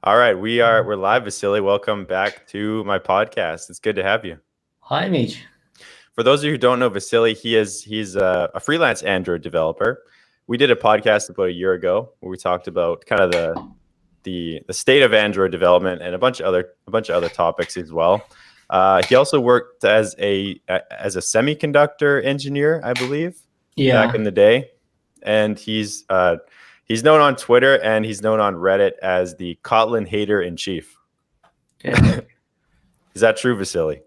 All right, we're live, Vasiliy. Welcome back to my podcast. It's good to have you. Hi, Mitch. For those of you who don't know Vasiliy, he's a freelance Android developer. We did a podcast about a year ago where we talked about kind of the state of Android development and a bunch of other topics as well. He also worked as a semiconductor engineer, I believe, back in the day, and he's known on Twitter and he's known on Reddit as the Kotlin hater in chief. Okay. Is that true, Vasiliy?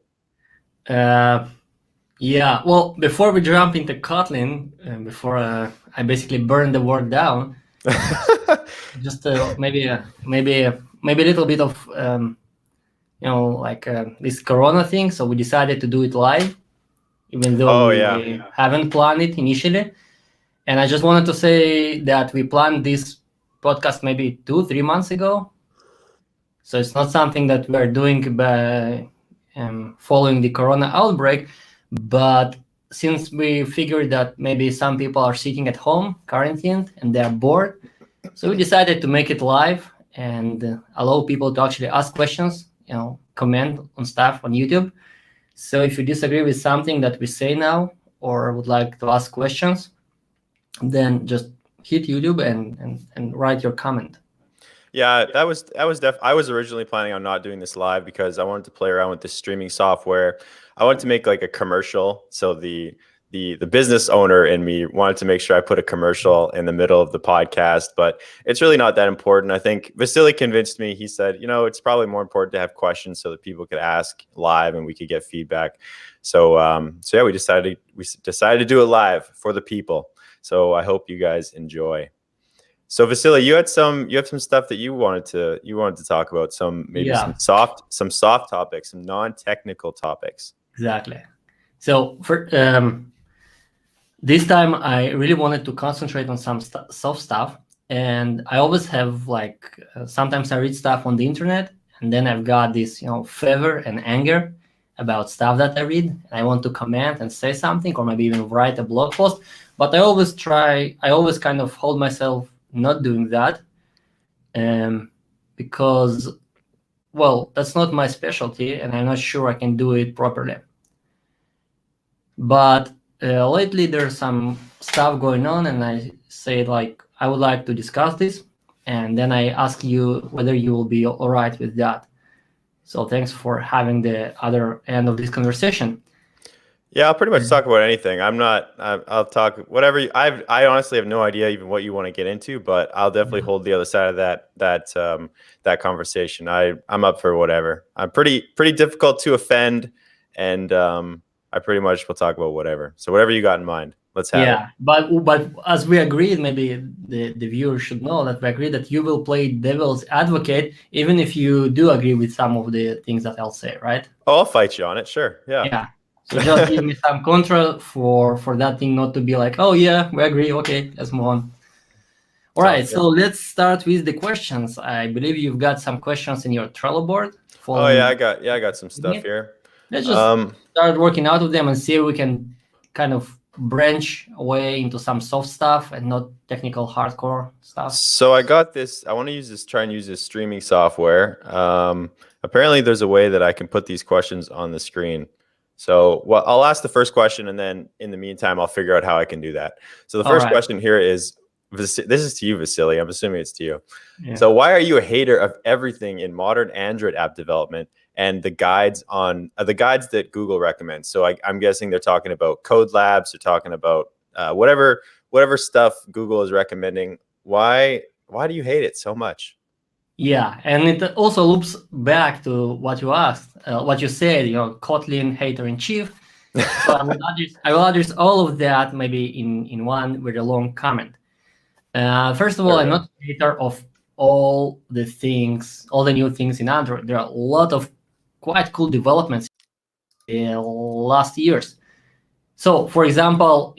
Yeah. Well, before we jump into Kotlin, before I basically burn the work down, just maybe a little bit of this Corona thing. So we decided to do it live, even though we haven't planned it initially. And I just wanted to say that we planned this podcast maybe 2-3 months ago. So it's not something that we're doing by following the Corona outbreak. But since we figured that maybe some people are sitting at home, quarantined, and they're bored, so we decided to make it live and allow people to actually ask questions, comment on stuff on YouTube. So if you disagree with something that we say now or would like to ask questions, then just hit YouTube and write your comment. Yeah, I was originally planning on not doing this live because I wanted to play around with this streaming software. I wanted to make like a commercial. So the business owner in me wanted to make sure I put a commercial in the middle of the podcast, but it's really not that important. I think Vasiliy convinced me. He said, it's probably more important to have questions so that people could ask live and we could get feedback. So yeah, we decided to do it live for the people. So I hope you guys enjoy. So Vasiliy, you have some stuff that you wanted to talk about, some soft topics, some non-technical topics. Exactly. So for this time, I really wanted to concentrate on some soft stuff, and I always have sometimes I read stuff on the internet, and then I've got this fever and anger about stuff that I read, and I want to comment and say something, or maybe even write a blog post. But I always kind of hold myself not doing that, because, well, that's not my specialty, and I'm not sure I can do it properly. But lately there's some stuff going on, and I say I would like to discuss this, and then I ask you whether you will be all right with that. So thanks for having the other end of this conversation. Yeah, I'll pretty much talk about anything. I'll talk whatever. I honestly have no idea even what you want to get into, but I'll definitely hold the other side of that conversation. I'm up for whatever. I'm pretty difficult to offend, and I pretty much will talk about whatever. So whatever you got in mind, let's have it. Yeah, but as we agreed, maybe the viewers should know that we agreed that you will play devil's advocate, even if you do agree with some of the things that I'll say, right? Oh, I'll fight you on it. Sure. Yeah. Yeah. So just give me some control for that thing not to be like, oh yeah, we agree. Okay, let's move on. All right, so let's start with the questions. I believe you've got some questions in your Trello board. Oh yeah, I got some stuff here. Let's just start working out of them and see if we can kind of branch away into some soft stuff and not technical hardcore stuff. So I got this. I want to try and use this streaming software. Apparently there's a way that I can put these questions on the screen. So I'll ask the first question, and then in the meantime, I'll figure out how I can do that. So the first question here is, this is to you, Vasiliy. I'm assuming it's to you. Yeah. So why are you a hater of everything in modern Android app development and the guides that Google recommends? So I'm guessing they're talking about code labs. They're talking about whatever stuff Google is recommending. Why do you hate it so much? Yeah, and it also loops back to what you asked, what you said, Kotlin hater in chief. So I will address all of that maybe in one with a long comment. First of all, I'm not a hater of all the new things in Android. There are a lot of quite cool developments in the last years. So, for example,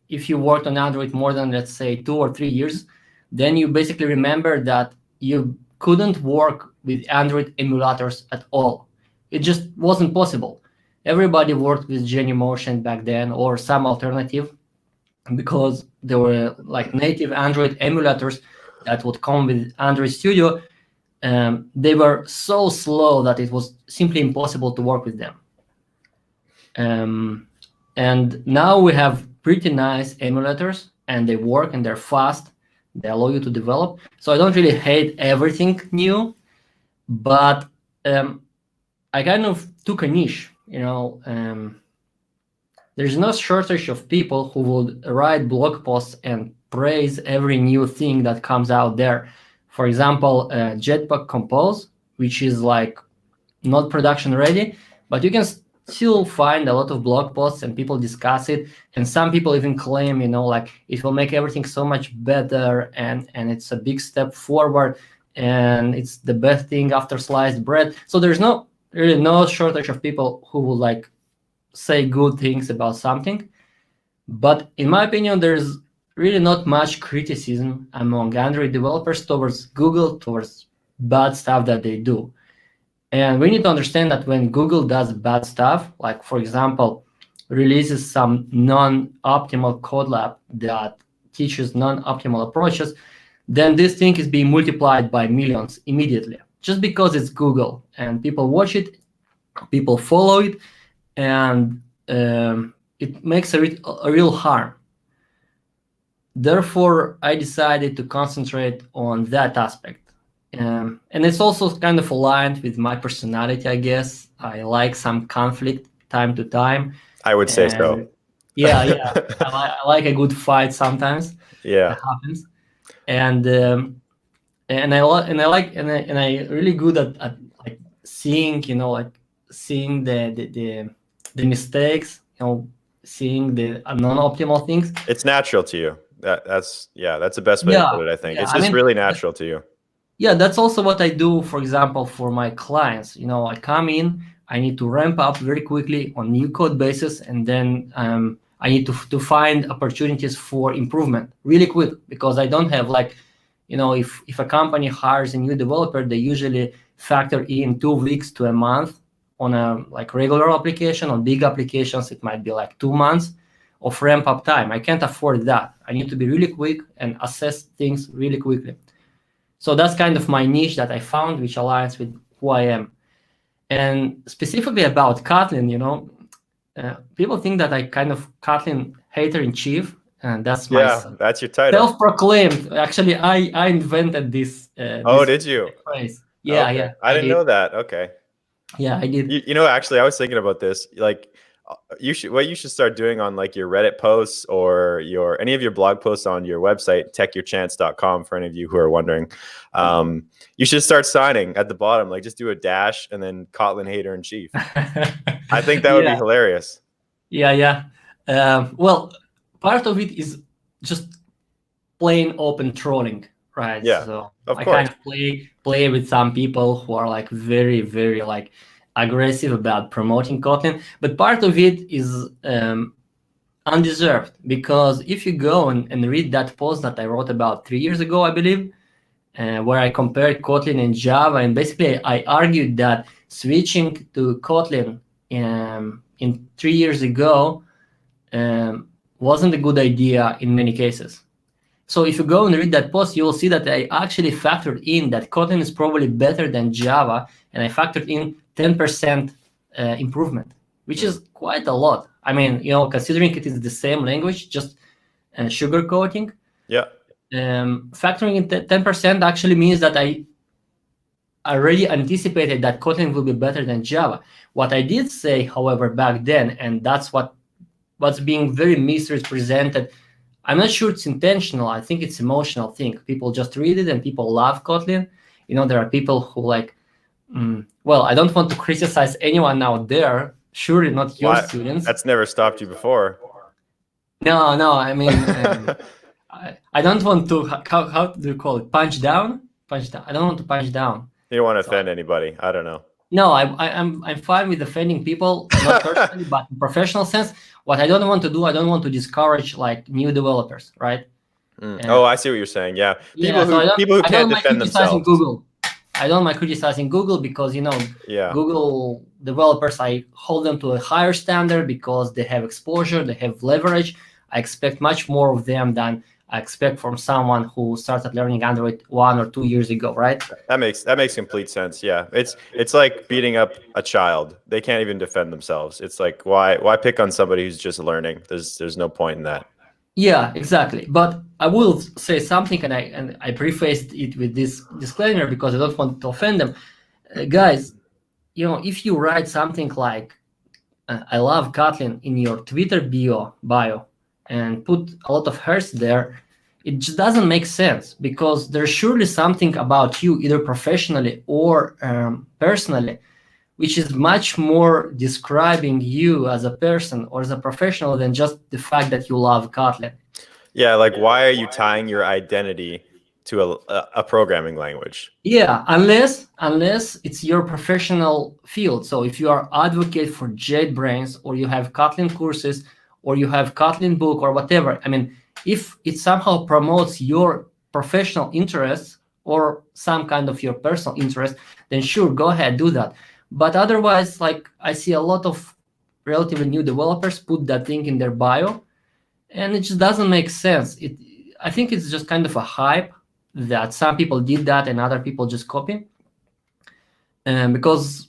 if you worked on Android more than, let's say, 2 or 3 years, then you basically remember that you couldn't work with Android emulators at all. It just wasn't possible. Everybody worked with Genymotion back then or some alternative, because there were native Android emulators that would come with Android Studio, they were so slow that it was simply impossible to work with them. And now we have pretty nice emulators, and they work and they're fast. They allow you to develop. So I don't really hate everything new, but I kind of took a niche. There's no shortage of people who would write blog posts and praise every new thing that comes out there. For example, Jetpack Compose, which is like not production ready, but you can still find a lot of blog posts and people discuss it. And some people even claim, like it will make everything so much better, and it's a big step forward, and it's the best thing after sliced bread. So there's really no shortage of people who will like say good things about something. But in my opinion, there's really not much criticism among Android developers towards Google, towards bad stuff that they do. And we need to understand that when Google does bad stuff, like for example, releases some non-optimal code lab that teaches non-optimal approaches, then this thing is being multiplied by millions immediately, just because it's Google and people watch it, people follow it, and it makes a real harm. Therefore, I decided to concentrate on that aspect. And it's also kind of aligned with my personality, I guess. I like some conflict time to time. I would say so. Yeah. I like a good fight sometimes. Yeah, that happens. And I really good at like seeing, seeing the mistakes, seeing the non-optimal things. It's natural to you. That's the best way to put it, I think. It's just really natural to you. Yeah, that's also what I do, for example, for my clients. I come in, I need to ramp up very quickly on new code bases, and then I need to find opportunities for improvement really quick, because I don't have if a company hires a new developer, they usually factor in 2 weeks to a month on a regular application. On big applications, it might be 2 months of ramp up time. I can't afford that. I need to be really quick and assess things really quickly. So that's kind of my niche that I found, which aligns with who I am. And specifically about Kotlin, people think that I kind of Kotlin hater in chief, and that's that's your title. Self-proclaimed. Actually, I invented this. Did you? Phrase. Yeah, okay. yeah. I didn't know that. Okay. Yeah, I did. Actually, I was thinking about this. You should start doing on your Reddit posts or any of your blog posts on your website, techyourchance.com, for any of you who are wondering. You should start signing at the bottom, just do a dash and then Kotlin hater in chief. I think that would be hilarious. Yeah. Well, part of it is just plain open trolling, right? Yeah. So of I course. kind of play with some people who are very, very aggressive about promoting Kotlin, but part of it is undeserved, because if you go and read that post that I wrote about 3 years ago, I believe, where I compared Kotlin and Java, and basically I argued that switching to Kotlin in 3 years ago wasn't a good idea in many cases. So if you go and read that post, you will see that I actually factored in that Kotlin is probably better than Java, and I factored in 10% improvement, which is quite a lot. I mean, considering it is the same language, just sugarcoating. Yeah. Factoring in 10% actually means that I already anticipated that Kotlin will be better than Java. What I did say, however, back then, and that's what's being very misrepresented. I'm not sure it's intentional. I think it's emotional thing. People just read it and people love Kotlin. There are people who well, I don't want to criticize anyone out there. Surely not your students. That's never stopped you before. No. I mean, I don't want to. How do you call it? Punch down. I don't want to punch down. You don't want to offend anybody. I don't know. No, I'm fine with offending people, not personally, but in professional sense. What I don't want to do, I don't want to discourage new developers, right? I see what you're saying. Yeah, people who can't defend themselves. I don't mind criticizing Google because Google developers, I hold them to a higher standard because they have exposure, they have leverage. I expect much more of them than I expect from someone who started learning Android 1 or 2 years ago, right? That makes complete sense. Yeah, it's like beating up a child. They can't even defend themselves. It's like why pick on somebody who's just learning? There's no point in that. Yeah, exactly. But I will say something, and I prefaced it with this disclaimer because I don't want to offend them, guys. If you write something like "I love Kotlin" in your Twitter bio and put a lot of hearts there, it just doesn't make sense because there's surely something about you, either professionally or personally, which is much more describing you as a person or as a professional than just the fact that you love Kotlin. Yeah, like why are you tying your identity to a programming language? Yeah, unless it's your professional field. So if you are advocate for JetBrains, or you have Kotlin courses, or you have Kotlin book, or whatever, I mean, if it somehow promotes your professional interests or some kind of your personal interest, then sure, go ahead, do that. But otherwise, like, I see a lot of relatively new developers put that thing in their bio, and it just doesn't make sense. I think it's just kind of a hype that some people did that and other people just copy, because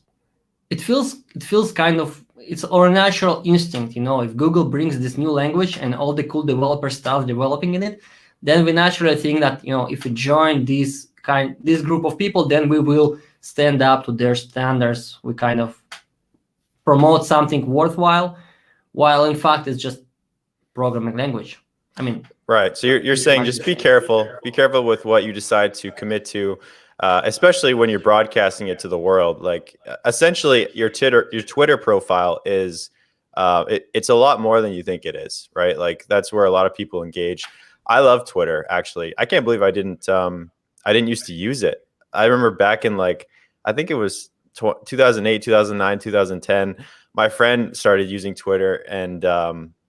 it feels kind of, it's our natural instinct. If Google brings this new language and all the cool developers start developing in it, then we naturally think that if we join this group of people, then we will stand up to their standards. We kind of promote something worthwhile, while in fact it's just programming language. I mean, right. So you're saying just be careful with what you decide to commit to, especially when you're broadcasting it to the world. Like essentially, your Twitter profile is it's a lot more than you think it is, right? Like that's where a lot of people engage. I love Twitter, actually. I can't believe I didn't used to use it. I remember back in I think it was 2008, 2009, 2010. My friend started using Twitter, and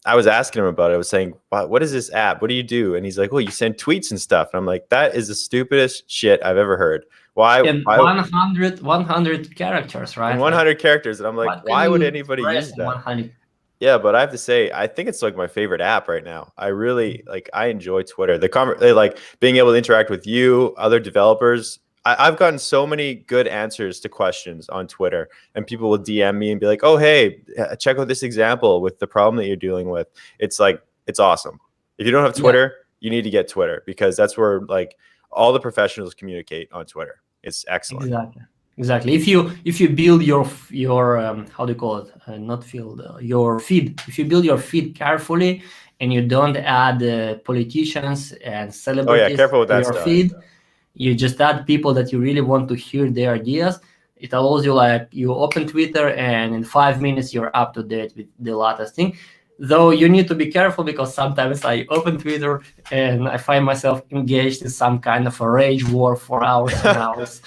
I was asking him about it. I was saying, what is this app? What do you do? And he's like, well, you send tweets and stuff. And I'm like, that is the stupidest shit I've ever heard. Why? And 100 characters, right? And 100 characters. And I'm like, why would anybody use that? 100? Yeah, but I have to say, I think it's like my favorite app right now. I really I enjoy Twitter. Like being able to interact with you, other developers. I've gotten so many good answers to questions on Twitter, and people will DM me and be like, "Oh, hey, check out this example with the problem that you're dealing with." It's awesome. If you don't have Twitter, you need to get Twitter, because that's where all the professionals communicate on Twitter. It's excellent. Exactly. If you build your how do you call it? Not field, your feed. If you build your feed carefully and you don't add politicians and celebrities careful with to that your stuff. feed, you just add people that you really want to hear their ideas. It allows you, you open Twitter and in 5 minutes you're up to date with the latest thing. Though you need to be careful, because sometimes I open Twitter and I find myself engaged in some kind of a rage war for hours and hours,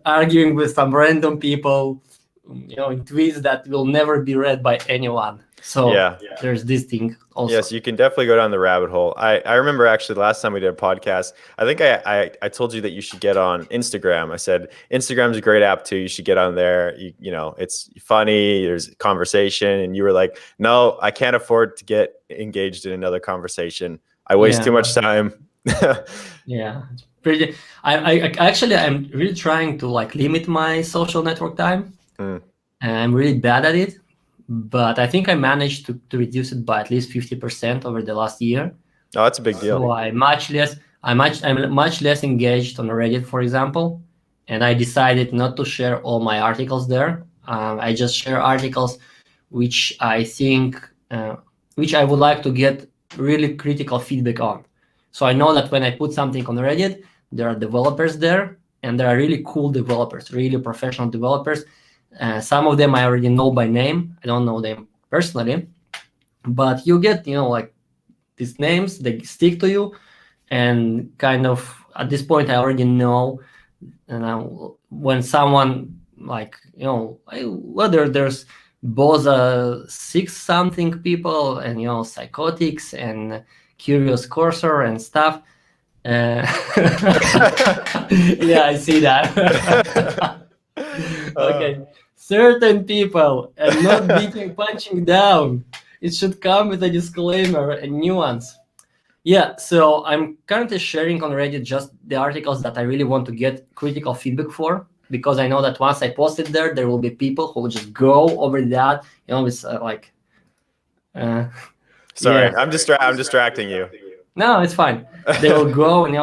arguing with some random people, in tweets that will never be read by anyone. So there's this thing also. Yes, you can definitely go down the rabbit hole. I remember actually the last time we did a podcast, I think I told you that you should get on Instagram. I said, Instagram's a great app too. You should get on there. It's funny. There's conversation. And you were like, no, I can't afford to get engaged in another conversation. I waste too much time. Yeah, it's pretty. I'm really trying to limit my social network time. And I'm really bad at it. But I think I managed to reduce it by at least 50% over the last year. Oh, that's a big deal. So I'm much less engaged on Reddit, for example. And I decided not to share all my articles there. I just share articles which I think, which I would like to get really critical feedback on. So I know that when I put something on Reddit, there are developers there, and there are really cool developers, really professional developers. Some of them I already know by name. I don't know them personally, but you get, these names, they stick to you, and kind of at this point I already know. And when someone whether there's both 6 something people and psychotics and curious cursor and stuff. Yeah, I see that. Okay. Certain people, and not punching down. It should come with a disclaimer and nuance. Yeah, so I'm currently sharing on Reddit just the articles that I really want to get critical feedback for, because I know that once I post it there will be people who will just go over that. It's like, Sorry, yeah. I'm distracting you. No, it's fine. They will go and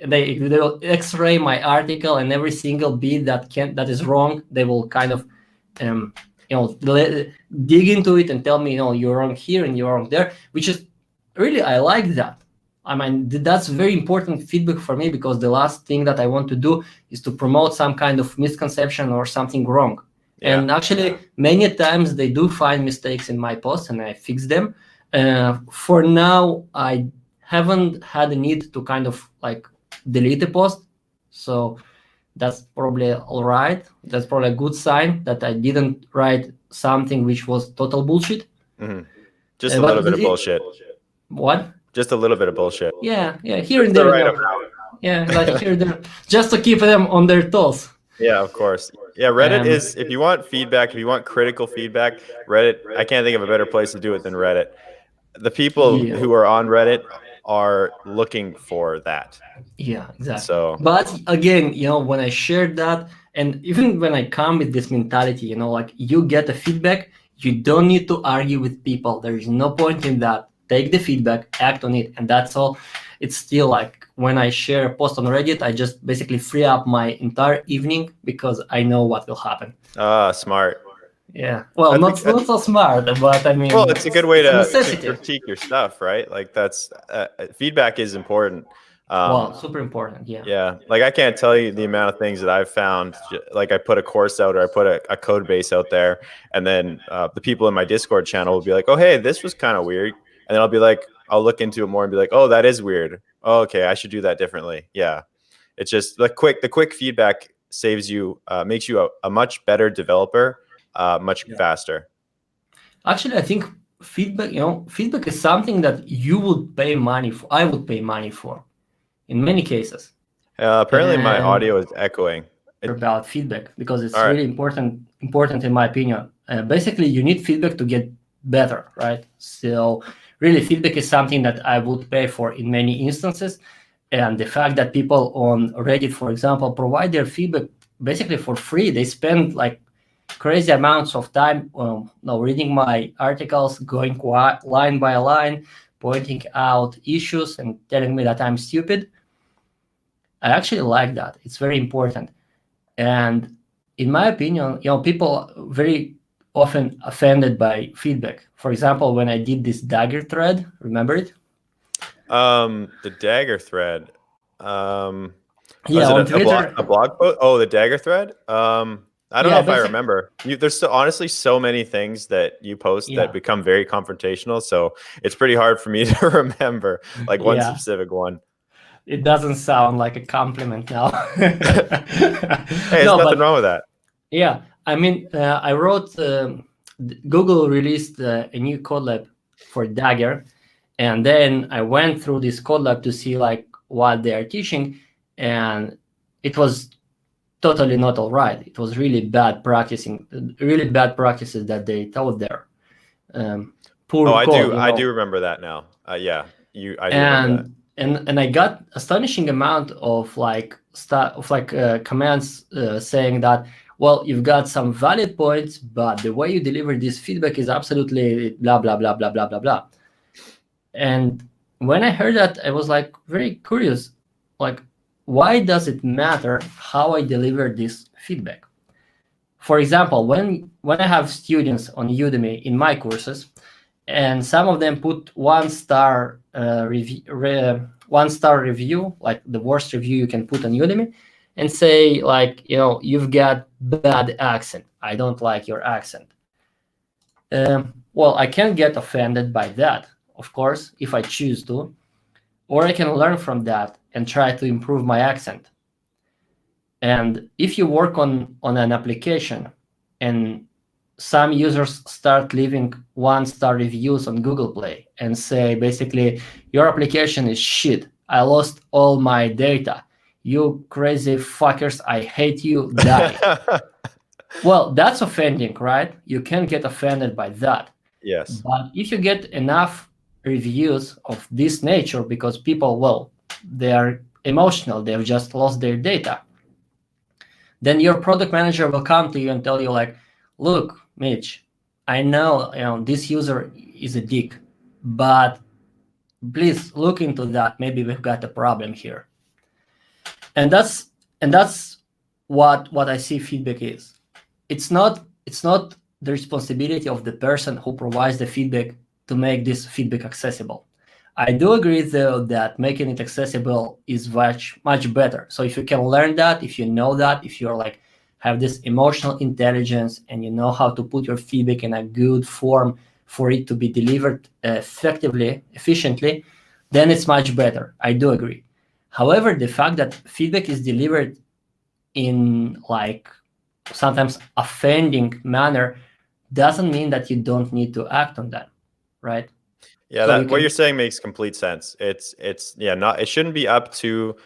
they will X-ray my article, and every single bit that is wrong, they will kind of dig into it and tell me, you're wrong here and you're wrong there, which is really, I like that. I mean, that's very important feedback for me, because the last thing that I want to do is to promote some kind of misconception or something wrong. Yeah. And actually, many times they do find mistakes in my posts and I fix them. For now, I haven't had a need to kind of like delete a post. So that's probably all right. That's probably a good sign that I didn't write something which was total bullshit. Mm-hmm. Just a little bit of bullshit. What? Just a little bit of bullshit. Yeah, here and there. Yeah, like here and there, just to keep them on their toes. Yeah, of course. Yeah, Reddit is, if you want feedback, if you want critical feedback, Reddit, I can't think of a better place to do it than Reddit. The people who are on Reddit are looking for that. Yeah, exactly. So, but again, when I shared that, and even when I come with this mentality, like you get the feedback, you don't need to argue with people. There is no point in that. Take the feedback, act on it, and that's all. It's still like when I share a post on Reddit, I just basically free up my entire evening, because I know what will happen. Smart. Yeah. Well, not so smart, but I mean. Well, it's a good way to critique your stuff, right? Like that's feedback is important. Well, super important. Yeah. Yeah. Like I can't tell you the amount of things that I've found. Like I put a course out, or I put a code base out there, and then the people in my Discord channel will be like, "Oh, hey, this was kind of weird," and then I'll be like, I'll look into it more and be like, "Oh, that is weird. Oh, okay, I should do that differently." Yeah. It's just the quick feedback saves you, makes you a much better developer, much faster. Actually, I think feedback is something that you would pay money for. I would pay money for, in many cases. Apparently, my audio is echoing. About feedback, because it's really important in my opinion. Basically, you need feedback to get better, right? So really, feedback is something that I would pay for in many instances. And the fact that people on Reddit, for example, provide their feedback basically for free, they spend like crazy amounts of time reading my articles, going line by line, pointing out issues and telling me that I'm stupid. I actually like that. It's very important. And in my opinion, people very often offended by feedback. For example, when I did this Dagger thread, remember it? The Dagger thread. Yeah, on Twitter. A blog post? Oh, the Dagger thread? I don't know if I remember. There's honestly so many things that you post that become very confrontational. So it's pretty hard for me to remember like one specific one. It doesn't sound like a compliment now. Hey, there's nothing wrong with that. Yeah, I mean, I wrote, Google released a new code lab for Dagger. And then I went through this code lab to see like what they are teaching. And it was totally not all right. It was really bad practices that they taught there. Poor code, I do remember that now. I do remember that. And I got astonishing amount of comments saying that, well, you've got some valid points, but the way you deliver this feedback is absolutely blah blah blah blah blah blah blah. And when I heard that, I was like very curious, like, why does it matter how I deliver this feedback? For example, when I have students on Udemy in my courses, and some of them put 1-star review, like the worst review you can put on Udemy, and say like, you've got bad accent. I don't like your accent. Well, I can get offended by that, of course, if I choose to, or I can learn from that and try to improve my accent. And if you work on an application and some users start leaving 1-star reviews on Google Play and say, basically, your application is shit. I lost all my data. You crazy fuckers, I hate you, die. Well, that's offending, right? You can get offended by that. Yes. But if you get enough reviews of this nature because people, well, they are emotional, they've just lost their data, then your product manager will come to you and tell you like, look, Mitch, I know, this user is a dick, but please look into that. Maybe we've got a problem here. And that's what I see feedback is. It's not the responsibility of the person who provides the feedback to make this feedback accessible. I do agree though that making it accessible is much better. So if you can learn that, if you know that, if you're like have this emotional intelligence and you know how to put your feedback in a good form for it to be delivered effectively, efficiently, then it's much better. I do agree. However, the fact that feedback is delivered in like sometimes offending manner doesn't mean that you don't need to act on that, right? Yeah, So what you're saying makes complete sense. It shouldn't be up to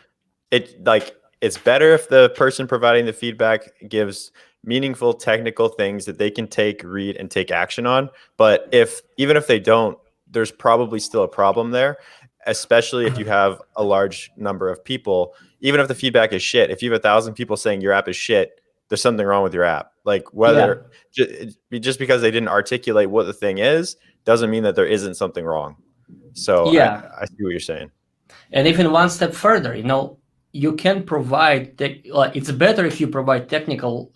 it. Like, it's better if the person providing the feedback gives meaningful technical things that they can take, read, and take action on. But even if they don't, there's probably still a problem there, especially if you have a large number of people. Even if the feedback is shit, if you have 1,000 people saying your app is shit, there's something wrong with your app. Like, whether just because they didn't articulate what the thing is doesn't mean that there isn't something wrong. So yeah, I see what you're saying. And even one step further, you can provide it's better if you provide technical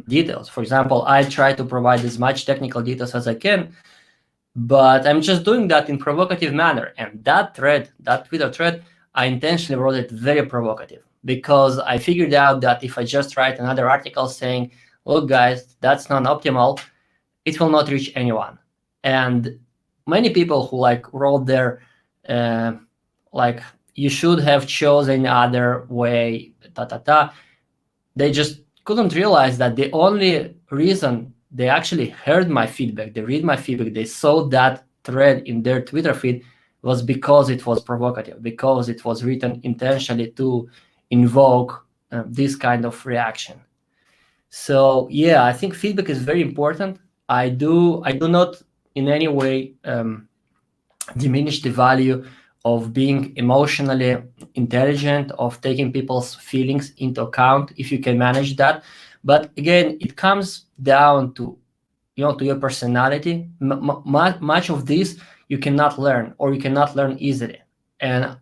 details. For example, I try to provide as much technical details as I can, but I'm just doing that in provocative manner. And that Twitter thread, I intentionally wrote it very provocative because I figured out that if I just write another article saying, look guys, that's not optimal, it will not reach anyone. And many people who wrote there you should have chosen other way, they just couldn't realize that the only reason they actually heard my feedback, they read my feedback, they saw that thread in their Twitter feed was because it was provocative, because it was written intentionally to invoke this kind of reaction. So yeah, I think feedback is very important. I do not in any way diminish the value of being emotionally intelligent, of taking people's feelings into account if you can manage that. But again, it comes down to to your personality. Much of this you cannot learn, or you cannot learn easily. And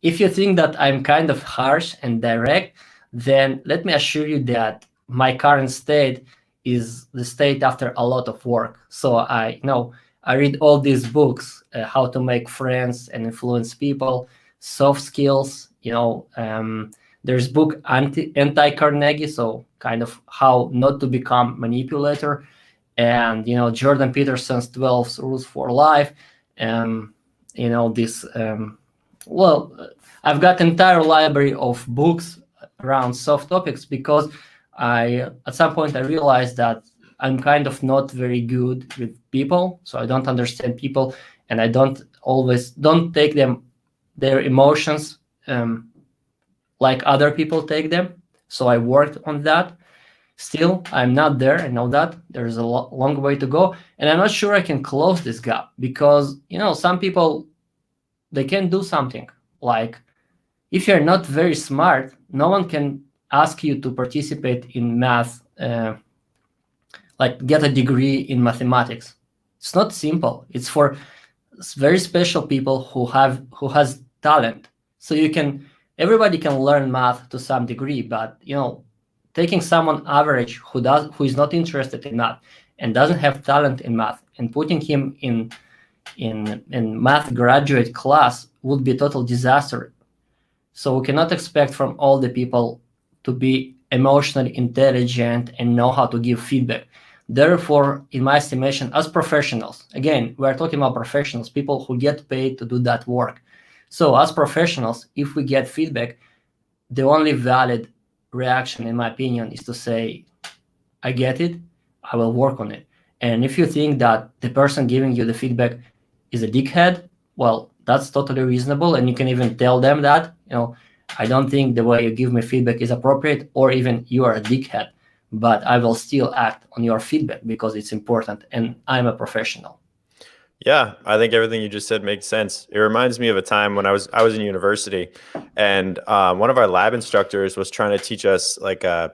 if you think that I'm kind of harsh and direct, then let me assure you that my current state is the state after a lot of work. So I read all these books, how to make friends and influence people, soft skills. There's book anti-Carnegie, so kind of how not to become manipulator, and Jordan Peterson's 12 rules for life. I've got entire library of books around soft topics because at some point I realized that I'm kind of not very good with people, so I don't understand people, and I don't take their emotions like other people take them. So I worked on that. Still, I'm not there. I know that there's a long way to go, and I'm not sure I can close this gap because some people, they can do something. Like, if you're not very smart, no one can ask you to participate in math, get a degree in mathematics. It's not simple. It's for very special people who has talent. So everybody can learn math to some degree, but taking someone average who is not interested in math and doesn't have talent in math and putting him in math graduate class would be a total disaster. So we cannot expect from all the people to be emotionally intelligent and know how to give feedback. Therefore, in my estimation, as professionals, again, we're talking about professionals, people who get paid to do that work. So as professionals, if we get feedback, the only valid reaction, in my opinion, is to say, I get it, I will work on it. And if you think that the person giving you the feedback is a dickhead, well, that's totally reasonable, and you can even tell them that, I don't think the way you give me feedback is appropriate, or even you are a dickhead, but I will still act on your feedback because it's important and I'm a professional. Yeah, I think everything you just said makes sense. It reminds me of a time when I was in university, and one of our lab instructors was trying to teach us like a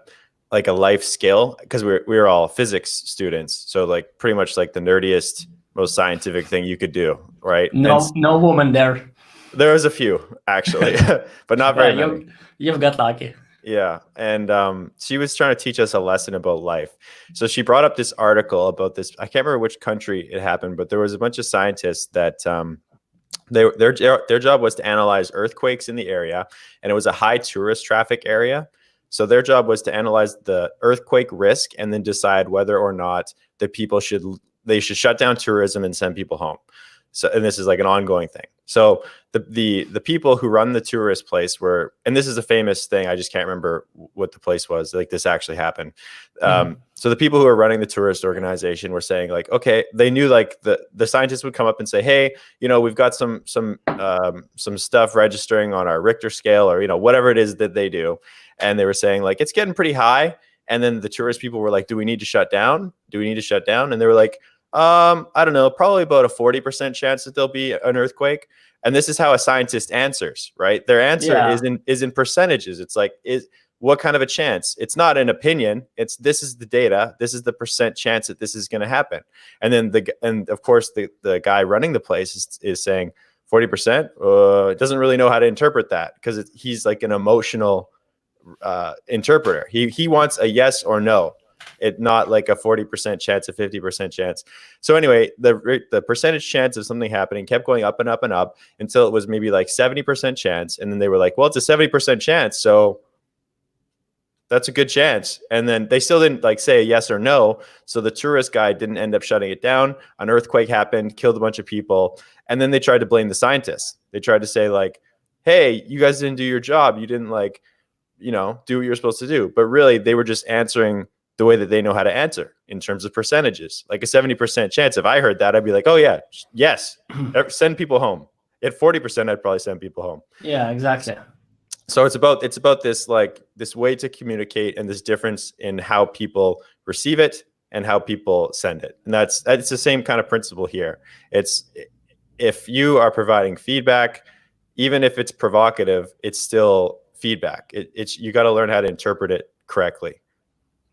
life skill because we were all physics students, so like pretty much like the nerdiest, most scientific thing you could do, right? And No woman there. there was a few actually, but not Yeah, very many. you've got lucky. Yeah, and she was trying to teach us a lesson about life. So she brought up this article about this. I can't remember which country it happened, but there was a bunch of scientists that their job was to analyze earthquakes in the area, and it was a high tourist traffic area. So their job was to analyze the earthquake risk and then decide whether or not the people should shut down tourism and send people home. So, and this is like an ongoing thing. So the people who run the tourist place were, and this is a famous thing, I just can't remember what the place was, like this actually happened. So the people who are running the tourist organization were saying like, okay, they knew like the scientists would come up and say, hey, we've got some stuff registering on our Richter scale, or whatever it is that they do, and they were saying like it's getting pretty high. And then the tourist people were like, do we need to shut down? And they were like, I don't know, probably about a 40% chance that there'll be an earthquake. And this is how a scientist answers, right? Their answer is in percentages. It's like, what kind of a chance? It's not an opinion. This is the data. This is the percent chance that this is going to happen. And then of course the guy running the place is saying 40%. Doesn't really know how to interpret that because he's like an emotional interpreter. He wants a yes or no. It not like a 40% chance, a 50% chance. So anyway, the percentage chance of something happening kept going up and up and up until it was maybe like 70% chance. And then they were like, well, it's a 70% chance. So that's a good chance. And then they still didn't like say a yes or no. So the tourist guide didn't end up shutting it down. An earthquake happened, killed a bunch of people. And then they tried to blame the scientists. They tried to say like, hey, you guys didn't do your job. You didn't like, do what you're supposed to do. But really they were just answering the way that they know how to answer in terms of percentages. Like a 70% chance. If I heard that, I'd be like, oh yeah, yes, send people home. At 40%, I'd probably send people home. Yeah, exactly. So it's about this like this way to communicate and this difference in how people receive it and how people send it. And that's the same kind of principle here. It's if you are providing feedback, even if it's provocative, it's still feedback. You got to learn how to interpret it correctly.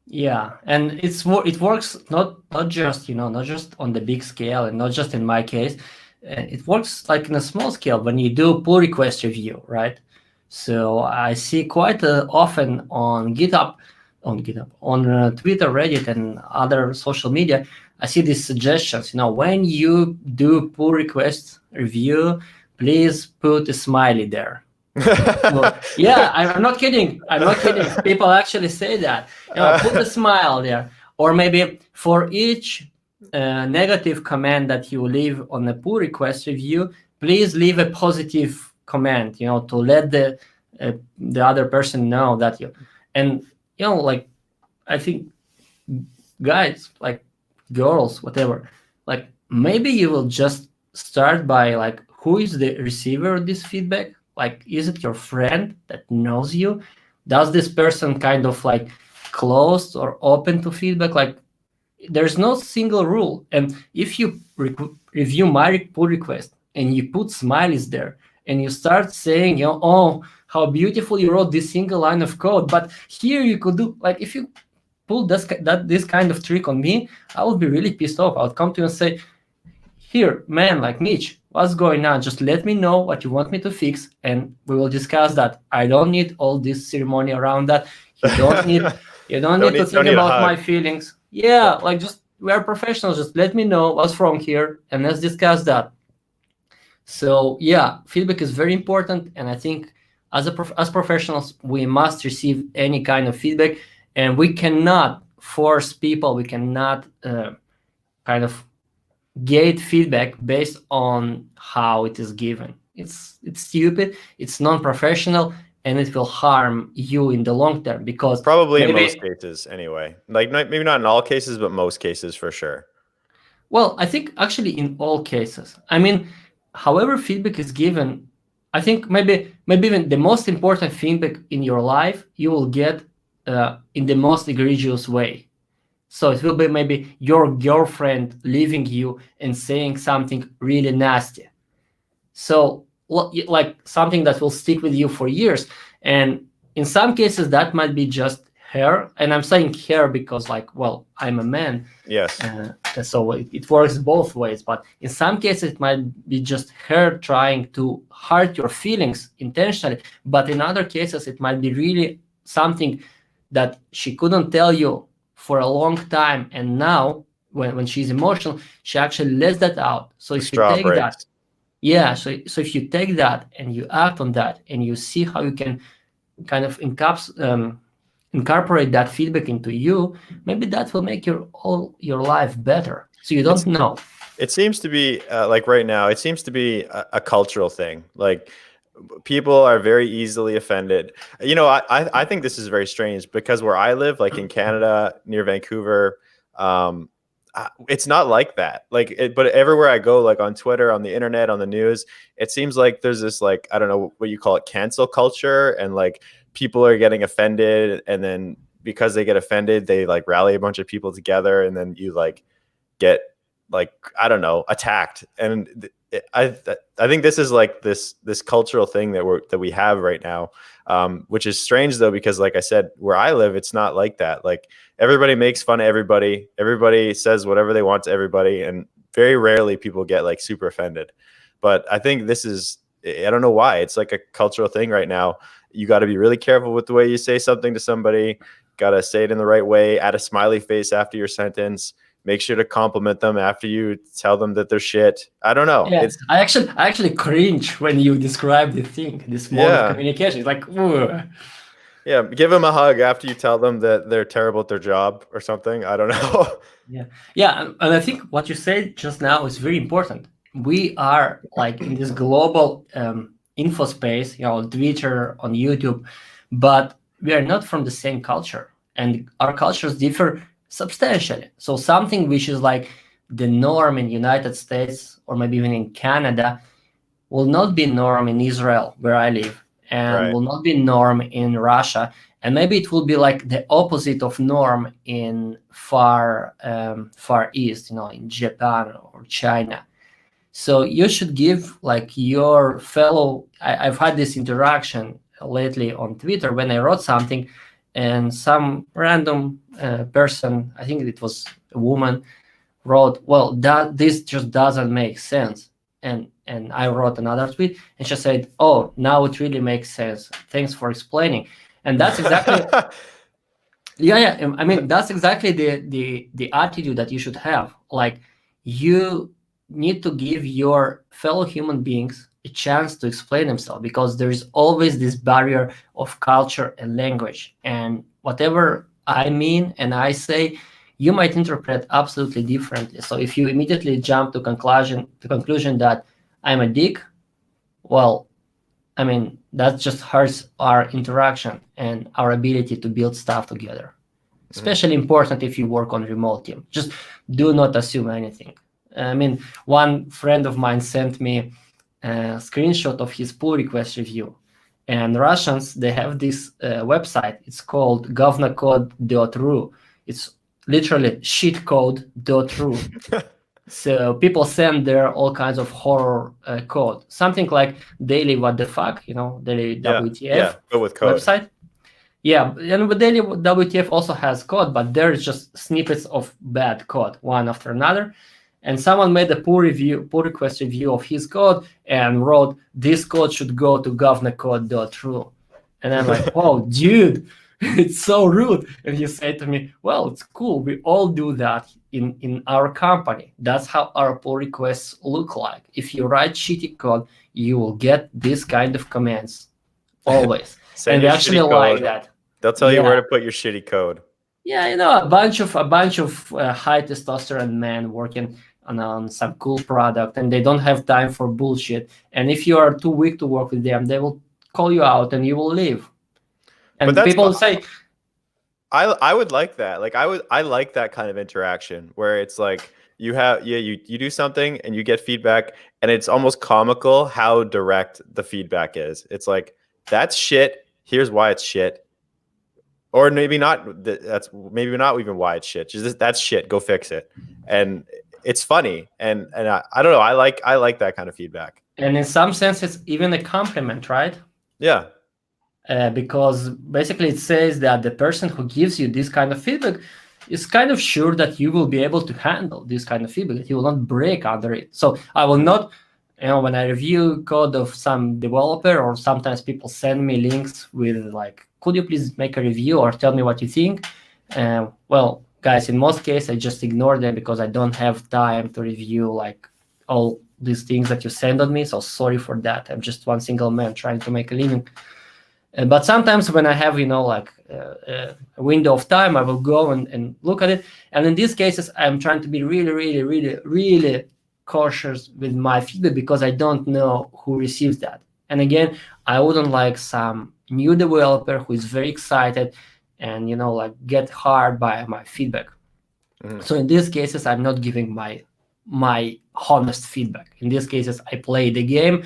Yeah, and it works not just not just on the big scale, and not just in my case. It works like in a small scale when you do pull request review, right? So I see quite often on GitHub, on Twitter, Reddit, and other social media. I see these suggestions. When you do pull request review, please put a smiley there. Well, yeah, I'm not kidding. People actually say that. Put a smile there, or maybe for each negative comment that you leave on a pull request review, please leave a positive comment. To let the other person know that you. And like I think guys, like girls, whatever, like maybe you will just start by like, who is the receiver of this feedback? Like, is it your friend that knows you? Does this person kind of like closed or open to feedback? Like, there's no single rule. And if you review my pull request and you put smileys there and you start saying, oh, how beautiful you wrote this single line of code, but here you could do, like, if you pull this kind of trick on me, I would be really pissed off. I would come to you and say, here, man, like Mitch, what's going on? Just let me know what you want me to fix, and we will discuss that. I don't need all this ceremony around that. You don't need to think about my feelings. Yeah, like just we are professionals. Just let me know what's wrong here, and let's discuss that. So yeah, feedback is very important, and I think as professionals, we must receive any kind of feedback, and we cannot force people. We cannot kind of gate feedback based on how it is given. It's stupid, it's non-professional, and it will harm you in the long term, because probably in most cases anyway. Like maybe not in all cases, but most cases for sure. Well, I think actually in all cases. I mean, however feedback is given, I think maybe even the most important feedback in your life you will get in the most egregious way. So it will be maybe your girlfriend leaving you and saying something really nasty. So like something that will stick with you for years. And in some cases that might be just her. And I'm saying her because like, well, I'm a man. Yes. So it works both ways. But in some cases it might be just her trying to hurt your feelings intentionally. But in other cases it might be really something that she couldn't tell you for a long time. And now when she's emotional, she actually lets that out. So if you take that, yeah, so if you take that and you act on that and you see how you can kind of incorporate that feedback into you, maybe that will make your life better. So you don't know. It seems to be like right now, it seems to be a cultural thing. Like people are very easily offended. You know, I think this is very strange because where I live, like in Canada, near Vancouver, it's not like that. Like, but everywhere I go, like on Twitter, on the internet, on the news, it seems like there's this, like, I don't know what you call it, cancel culture, and like people are getting offended, and then because they get offended, they like rally a bunch of people together, and then you like get like, I don't know, attacked. And I think this is like this cultural thing that we have right now, which is strange though, because like I said, where I live, it's not like that. Like everybody makes fun of everybody. Everybody says whatever they want to everybody, and very rarely people get like super offended. But I think this is, I don't know why, it's like a cultural thing right now. You got to be really careful with the way you say something to somebody. Got to say it in the right way. Add a smiley face after your sentence. Make sure to compliment them after you tell them that they're shit. I don't know. Yeah, I actually cringe when you describe the thing, this mode of communication. It's like, ugh. Yeah, give them a hug after you tell them that they're terrible at their job or something. I don't know. Yeah, and I think what you said just now is very important. We are like in this global info space, you know, Twitter, on YouTube, but we are not from the same culture, and our cultures differ substantially. So something which is like the norm in United States or maybe even in Canada will not be norm in Israel, where I live, and will not be norm in Russia, and maybe it will be like the opposite of norm in far east, you know, in Japan or China. So you should give like your fellow. I've had this interaction lately on Twitter when I wrote something, and some random person, I think it was a woman, wrote, well, this just doesn't make sense. And I wrote another tweet, and she said, oh, now it really makes sense. Thanks for explaining. And that's exactly, yeah. I mean, that's exactly the attitude that you should have. Like, you need to give your fellow human beings a chance to explain themselves, because there is always this barrier of culture and language, and whatever I mean and I say, you might interpret absolutely differently. So if you immediately jump to conclusion that I'm a dick, well, I mean, that just hurts our interaction and our ability to build stuff together. Especially important if you work on remote team. Just do not assume anything. I mean, one friend of mine sent me a screenshot of his pull request review. And Russians, they have this website. It's called govnocode.ru. It's literally shitcode.ru. So people send there all kinds of horror code. Something like daily what the fuck, you know, daily WTF but with code. website. Yeah, and with daily WTF also has code, but there's just snippets of bad code, one after another. And someone made a pull request review of his code and wrote, this code should go to govnocode.ru. And I'm like, oh, dude, it's so rude. And he said to me, well, it's cool. We all do that in our company. That's how our pull requests look like. If you write shitty code, you will get this kind of commands always. And they actually like that. They'll tell you where to put your shitty code. Yeah, you know, a bunch of high testosterone men working on some cool product, and they don't have time for bullshit. And if you are too weak to work with them, they will call you out and you will leave. And people say, I would like that. Like I like that kind of interaction where it's like you do something and you get feedback, and it's almost comical how direct the feedback is. It's like, that's shit. Here's why it's shit. or maybe not. That's maybe not even why it's shit. Just that's shit. Go fix it. And it's funny. And I don't know. I like that kind of feedback. And in some sense, it's even a compliment, right? Yeah. Because basically it says that the person who gives you this kind of feedback is kind of sure that you will be able to handle this kind of feedback, that you will not break under it. So I will not, when I review code of some developer, or sometimes people send me links with like, could you please make a review or tell me what you think? Well, guys, in most cases, I just ignore them because I don't have time to review like all these things that you send on me. So sorry for that. I'm just one single man trying to make a living. But sometimes when I have, like a window of time, I will go and look at it. And in these cases, I'm trying to be really, really, really, really cautious with my feedback because I don't know who receives that. And again, I wouldn't like some new developer who is very excited and, like get hard by my feedback. Mm-hmm. So in these cases, I'm not giving my honest feedback. In these cases, I play the game.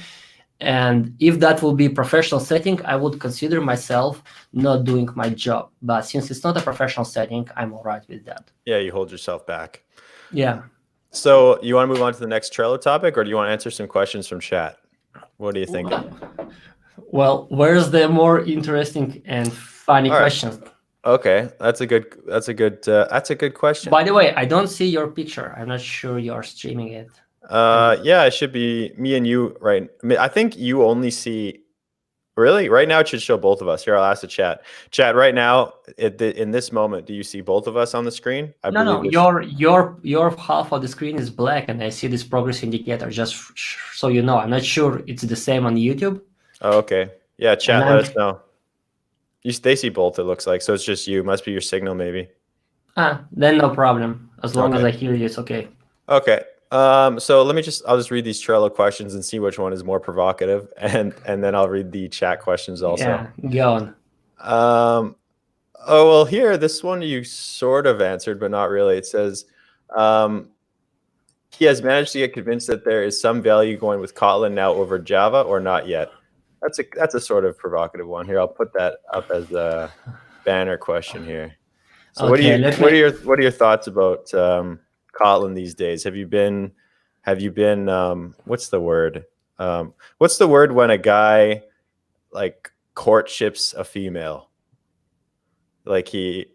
And if that will be a professional setting, I would consider myself not doing my job. But since it's not a professional setting, I'm all right with that. Yeah, you hold yourself back. Yeah. So you want to move on to the next Trello topic, or do you want to answer some questions from chat? What do you think? Well, where's the more interesting and funny questions? Okay, that's a good question. By the way, I don't see your picture. I'm not sure you're streaming it. Yeah, it should be me and you, right? I think you only see. Really, right now it should show both of us. Here, I'll ask the chat. Chat right now, in this moment, do you see both of us on the screen? No. Your half of the screen is black, and I see this progress indicator. Just so you know, I'm not sure it's the same on YouTube. Oh, okay. Yeah, chat. Let us know. They see both. It looks like so. It's just you. Must be your signal, maybe. Then no problem. As long as I hear you, it's okay. Okay. So I'll just read these Trello questions and see which one is more provocative, and then I'll read the chat questions also. Yeah, go on. Oh, well, here, this one you sort of answered, but not really. It says, he has managed to get convinced that there is some value going with Kotlin now over Java, or not yet. That's a sort of provocative one. Here, I'll put that up as a banner question here. So what are your thoughts about Kotlin these days? Have you been what's the word when a guy like courtships a female? Like have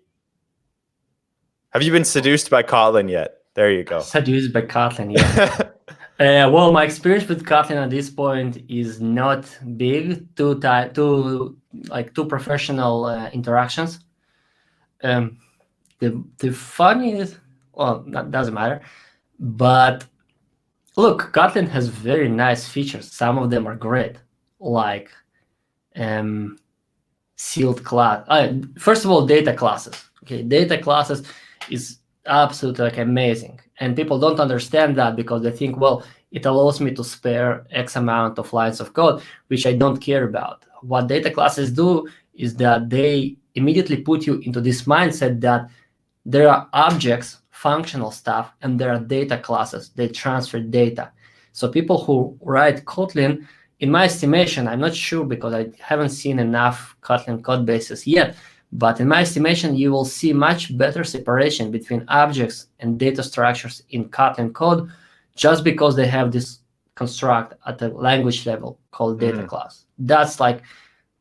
you been seduced by Kotlin yet? There you go. Seduced by Kotlin, yeah. Well, my experience with Kotlin at this point is not big. Two professional interactions. The funniest, well, that doesn't matter. But look, Kotlin has very nice features. Some of them are great, like sealed class. First of all, data classes. Okay, data classes is absolutely like amazing, and people don't understand that because they think, well, it allows me to spare X amount of lines of code, which I don't care about. What data classes do is that they immediately put you into this mindset that there are objects, functional stuff, and there are data classes. They transfer data. So people who write Kotlin, in my estimation, I'm not sure because I haven't seen enough Kotlin code bases yet, but in my estimation, you will see much better separation between objects and data structures in Kotlin code just because they have this construct at the language level called data class. That's like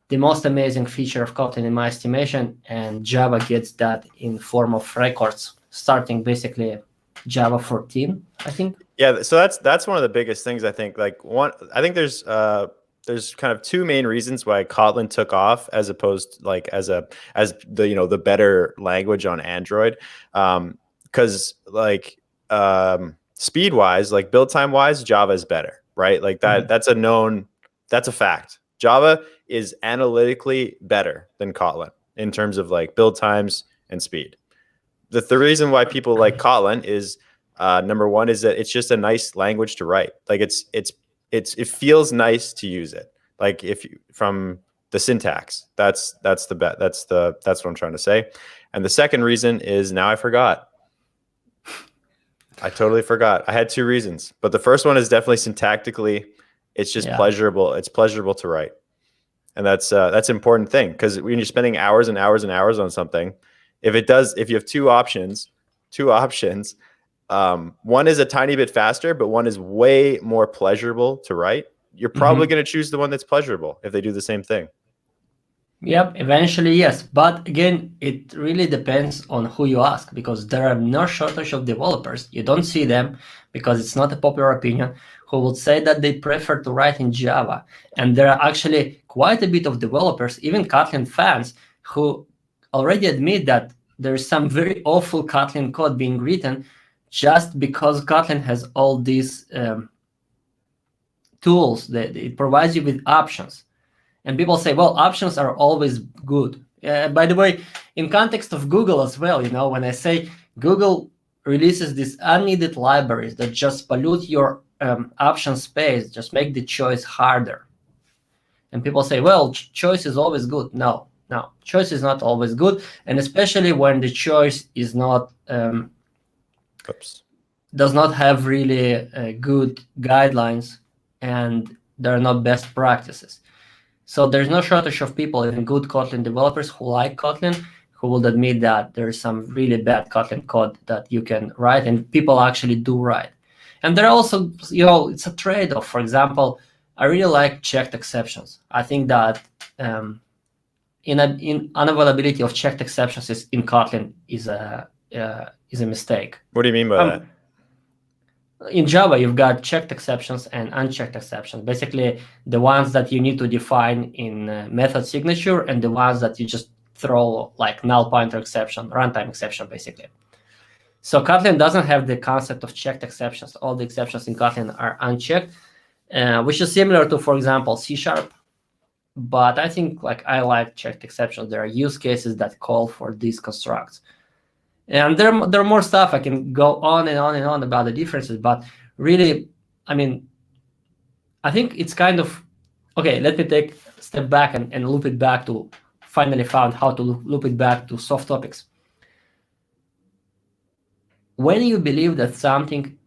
the most amazing feature of Kotlin in my estimation, and Java gets that in form of records, starting basically Java 14, I think. Yeah, so that's one of the biggest things I think. I think there's kind of two main reasons why Kotlin took off as opposed like as the better language on Android, because speed wise, like build time wise, Java is better, right? Like that that's a fact. Java is analytically better than Kotlin in terms of like build times and speed. The reason why people like Kotlin is number one is that it's just a nice language to write. Like it feels nice to use it. Like from the syntax, that's what I'm trying to say. And the second reason is now I forgot. I totally forgot. I had two reasons, but the first one is definitely syntactically, it's just pleasurable. It's pleasurable to write. And that's an important thing, because when you're spending hours and hours and hours on something, if you have two options, one is a tiny bit faster, but one is way more pleasurable to write, you're probably going to choose the one that's pleasurable if they do the same thing. Yep, eventually, yes. But again, it really depends on who you ask, because there are no shortage of developers. You don't see them because it's not a popular opinion, who would say that they prefer to write in Java. And there are actually quite a bit of developers, even Kotlin fans, who already admit that there's some very awful Kotlin code being written just because Kotlin has all these tools that it provides you with options. And people say, well, options are always good. By the way, in context of Google as well, when I say Google releases these unneeded libraries that just pollute your option space, just make the choice harder. And people say, well, choice is always good. No, choice is not always good. And especially when the choice is not does not have really good guidelines, and there are not best practices. So there's no shortage of people, even good Kotlin developers who like Kotlin, who will admit that there's some really bad Kotlin code that you can write, and people actually do write. And there are also, it's a trade-off. For example, I really like checked exceptions. I think that in unavailability of checked exceptions in Kotlin is a mistake. What do you mean by that? In Java, you've got checked exceptions and unchecked exceptions. Basically, the ones that you need to define in method signature, and the ones that you just throw, like null pointer exception, runtime exception, basically. So Kotlin doesn't have the concept of checked exceptions. All the exceptions in Kotlin are unchecked, which is similar to, for example, C#. But I think I like checked exceptions. There are use cases that call for these constructs. And there are more stuff. I can go on and on and on about the differences, but really, I think it's kind of, okay, let me take a step back and loop it back to, finally found how to loop it back to soft topics. When you believe that something,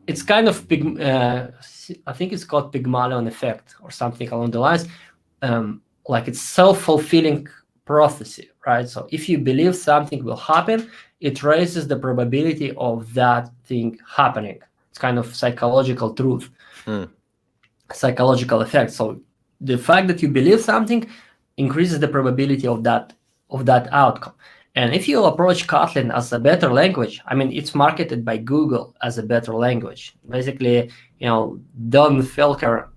it's kind of, I think it's called Pygmalion effect or something along the lines, it's self-fulfilling prophecy, right? So if you believe something will happen, it raises the probability of that thing happening. It's kind of psychological truth, psychological effect. So the fact that you believe something increases the probability of that outcome. And if you approach Kotlin as a better language, it's marketed by Google as a better language. Basically, Don Felker,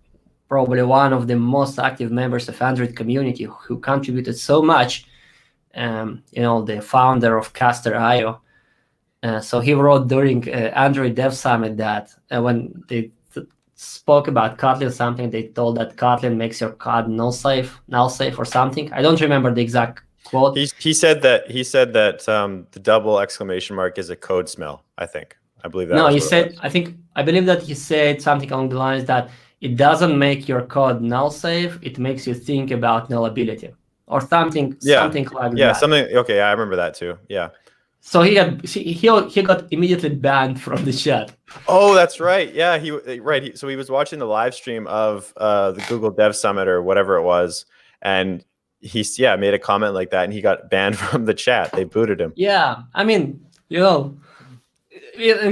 probably one of the most active members of Android community, who contributed so much, the founder of Caster.io. So he wrote during Android Dev Summit that when they spoke about Kotlin something, they told that Kotlin makes your code null safe or something. I don't remember the exact quote. He said that the double exclamation mark is a code smell. I believe that. No, he said. I believe that he said something along the lines that it doesn't make your code null safe. It makes you think about nullability or something. Something like that. Yeah, something. Okay, I remember that too. Yeah. So he got immediately banned from the chat. Oh, that's right. Yeah, so he was watching the live stream of the Google Dev Summit or whatever it was, and he made a comment like that, and he got banned from the chat. They booted him. Yeah, and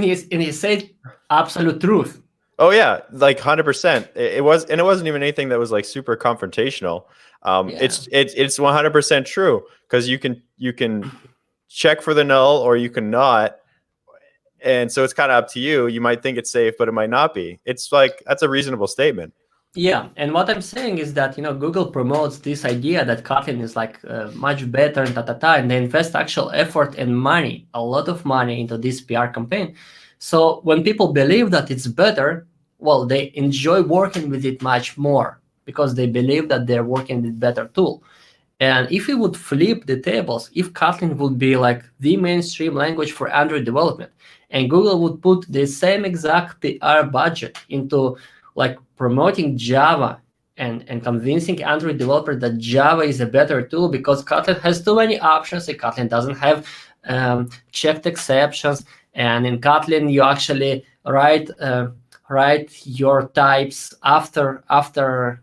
he said absolute truth. Oh yeah, 100%. It wasn't even anything that was super confrontational. It's 100% true, because you can check for the null or you can not, and so it's kind of up to you. You might think it's safe, but it might not be. It's that's a reasonable statement. Yeah, and what I'm saying is that Google promotes this idea that Kotlin is much better and they invest actual effort and money, a lot of money, into this PR campaign. So when people believe that it's better, well, they enjoy working with it much more because they believe that they're working with better tool. And if we would flip the tables, if Kotlin would be the mainstream language for Android development, and Google would put the same exact PR budget into promoting Java and convincing Android developers that Java is a better tool because Kotlin has too many options, and Kotlin doesn't have checked exceptions, and in Kotlin you actually write your types after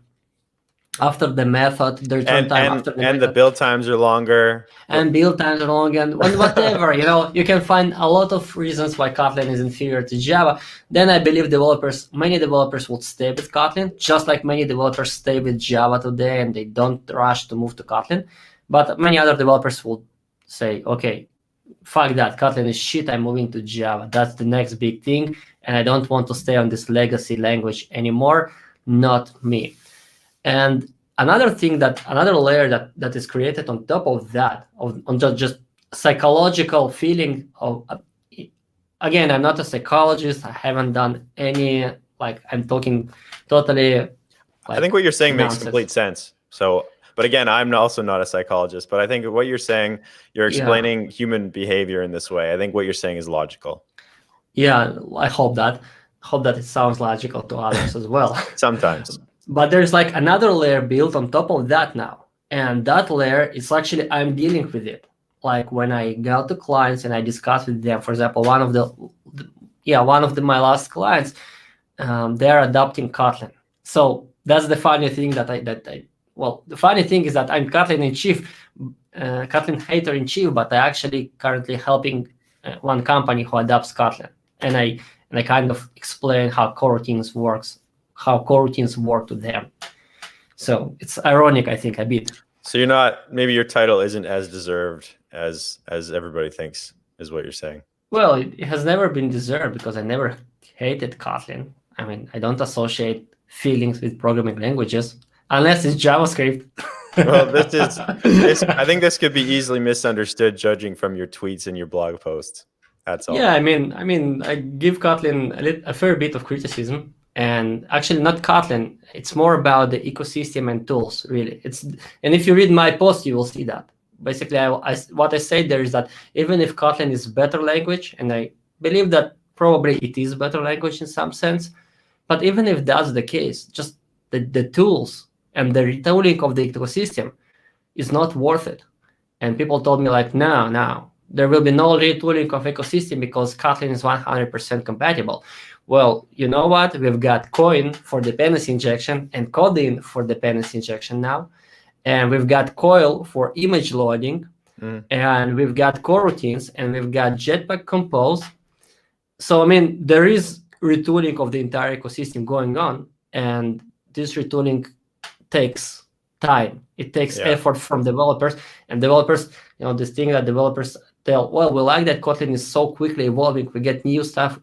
after the method, the return time after the method. And the build times are longer. And build times are long, and whatever, you can find a lot of reasons why Kotlin is inferior to Java. Then I believe many developers would stay with Kotlin, just like many developers stay with Java today and they don't rush to move to Kotlin. But many other developers will say, okay, fuck that, Kotlin is shit, I'm moving to Java. That's the next big thing, and I don't want to stay on this legacy language anymore. Not me. And another layer that is created on top of that, on just psychological feeling of, again, I'm not a psychologist. I haven't done any, I'm talking totally. I think what you're saying nonsense. makes complete sense. So, but again, I'm also not a psychologist, but I think what you're saying, you're explaining human behavior in this way. I think what you're saying is logical. Yeah, I hope that it sounds logical to others as well. Sometimes. But there's another layer built on top of that now. And that layer is actually, I'm dealing with it. Like when I go to clients and I discuss with them, for example, one of my last clients, they're adopting Kotlin. So that's the funny thing the funny thing is that I'm Kotlin in chief, Kotlin hater in chief, but I actually currently helping one company who adopts Kotlin. And I kind of explain how coroutines work to them. So it's ironic, I think, a bit. So maybe your title isn't as deserved as everybody thinks, is what you're saying. Well, it has never been deserved because I never hated Kotlin. I mean, I don't associate feelings with programming languages unless it's JavaScript. Well, I think this could be easily misunderstood judging from your tweets and your blog posts. That's all. Yeah, I mean, I give Kotlin a fair bit of criticism. And actually not Kotlin, it's more about the ecosystem and tools, really. And if you read my post, you will see that. Basically, what I say there is that even if Kotlin is better language, and I believe that probably it is better language in some sense, but even if that's the case, just the tools and the retooling of the ecosystem is not worth it. And people told me no, there will be no retooling of ecosystem because Kotlin is 100% compatible. Well, you know what? We've got Coin for dependency injection and Kotlin for dependency injection now. And we've got Coil for image loading. And we've got coroutines and we've got Jetpack Compose. So, I mean, there is retooling of the entire ecosystem going on. And this retooling takes time. It takes effort from developers. And developers, this thing that developers tell, well, we like that Kotlin is so quickly evolving. We get new stuff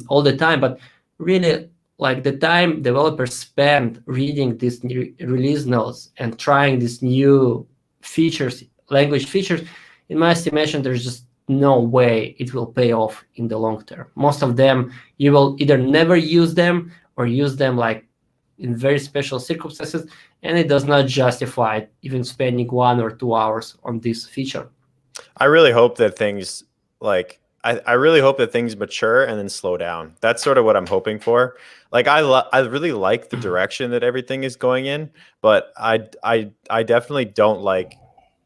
all the time, but really, the time developers spend reading these new release notes and trying these new features, language features, in my estimation, there's just no way it will pay off in the long term. Most of them, you will either never use them or use them in very special circumstances, and it does not justify even spending 1 or 2 hours on this feature. I really hope that things I really hope that things mature and then slow down. That's sort of what I'm hoping for. I really like the direction that everything is going in, but I definitely don't like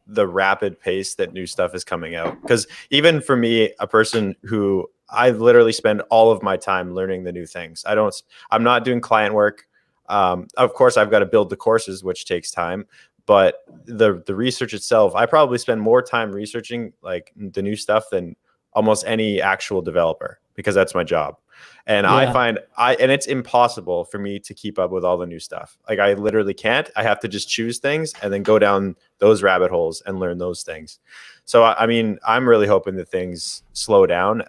the rapid pace that new stuff is coming out. Because even for me, a person who I literally spend all of my time learning the new things. I'm not doing client work. Of course, I've got to build the courses, which takes time. But the research itself, I probably spend more time researching the new stuff than almost any actual developer, because that's my job. And I find and it's impossible for me to keep up with all the new stuff. I literally can't. I have to just choose things and then go down those rabbit holes and learn those things. So, I mean, I'm really hoping that things slow down.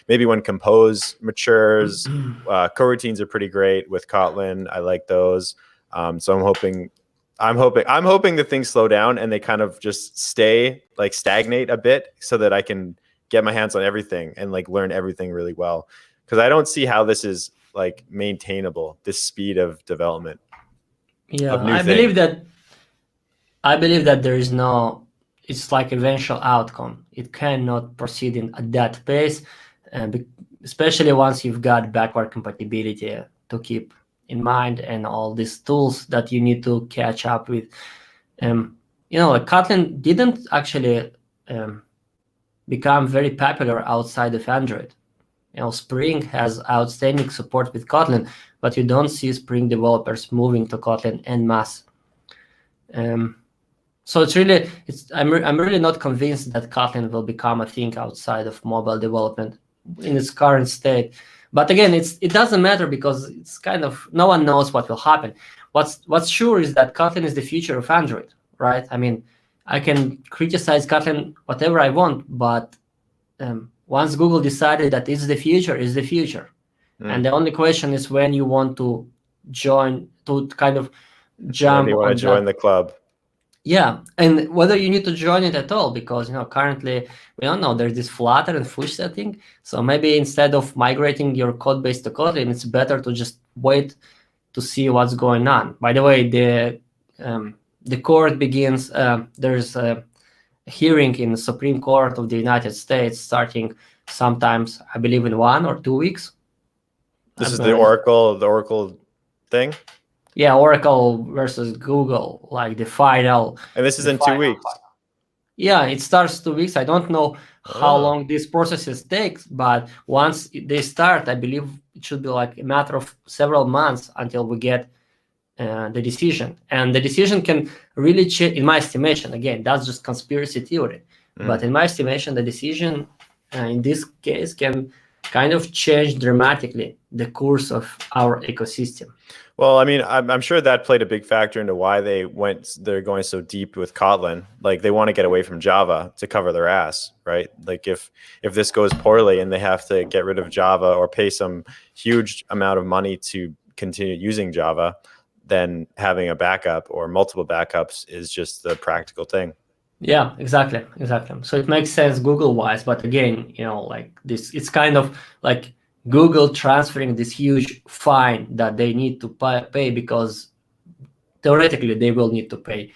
Maybe when Compose matures, coroutines are pretty great with Kotlin. I like those. So I'm hoping that things slow down and they kind of just stagnate a bit so that I can get my hands on everything and learn everything really well, because I don't see how this is maintainable, this speed of development. I believe that there is no, it's eventual outcome. It cannot proceed at that pace, especially once you've got backward compatibility to keep in mind and all these tools that you need to catch up with. Kotlin didn't actually become very popular outside of Android. Spring has outstanding support with Kotlin, but you don't see Spring developers moving to Kotlin en masse. So I'm really not convinced that Kotlin will become a thing outside of mobile development in its current state. But again, it doesn't matter because it's kind of no one knows what will happen. What's sure is that Kotlin is the future of Android, right? I mean, I can criticize Kotlin whatever I want, but once Google decided that it's the future, it's the future. And the only question is when you want to join, to kind of jump. When you want to join the club. Yeah, and whether you need to join it at all, because currently we don't know. There's this Flutter and Push setting, so maybe instead of migrating your code base to Kotlin, it's better to just wait to see what's going on. By the way, the court begins. There's a hearing in the Supreme Court of the United States starting sometimes, I believe, in 1 or 2 weeks. This is the Oracle thing. Yeah, Oracle versus Google, like the final. And this is in 2 weeks. Yeah, it starts 2 weeks. I don't know how long these processes take, but once they start, I believe it should be like a matter of several months until we get the decision. And the decision can really change, in my estimation. Again, that's just conspiracy theory. But in my estimation, the decision in this case can kind of change dramatically the course of our ecosystem. Well, I mean, I'm sure that played a big factor into why they're going so deep with Kotlin. Like they want to get away from Java to cover their ass, right? Like if this goes poorly and they have to get rid of Java or pay some huge amount of money to continue using Java, then having a backup or multiple backups is just the practical thing. Yeah, exactly. So it makes sense Google-wise, but again, like this, it's kind of like Google transferring this huge fine that they need to pay because theoretically they will need to pay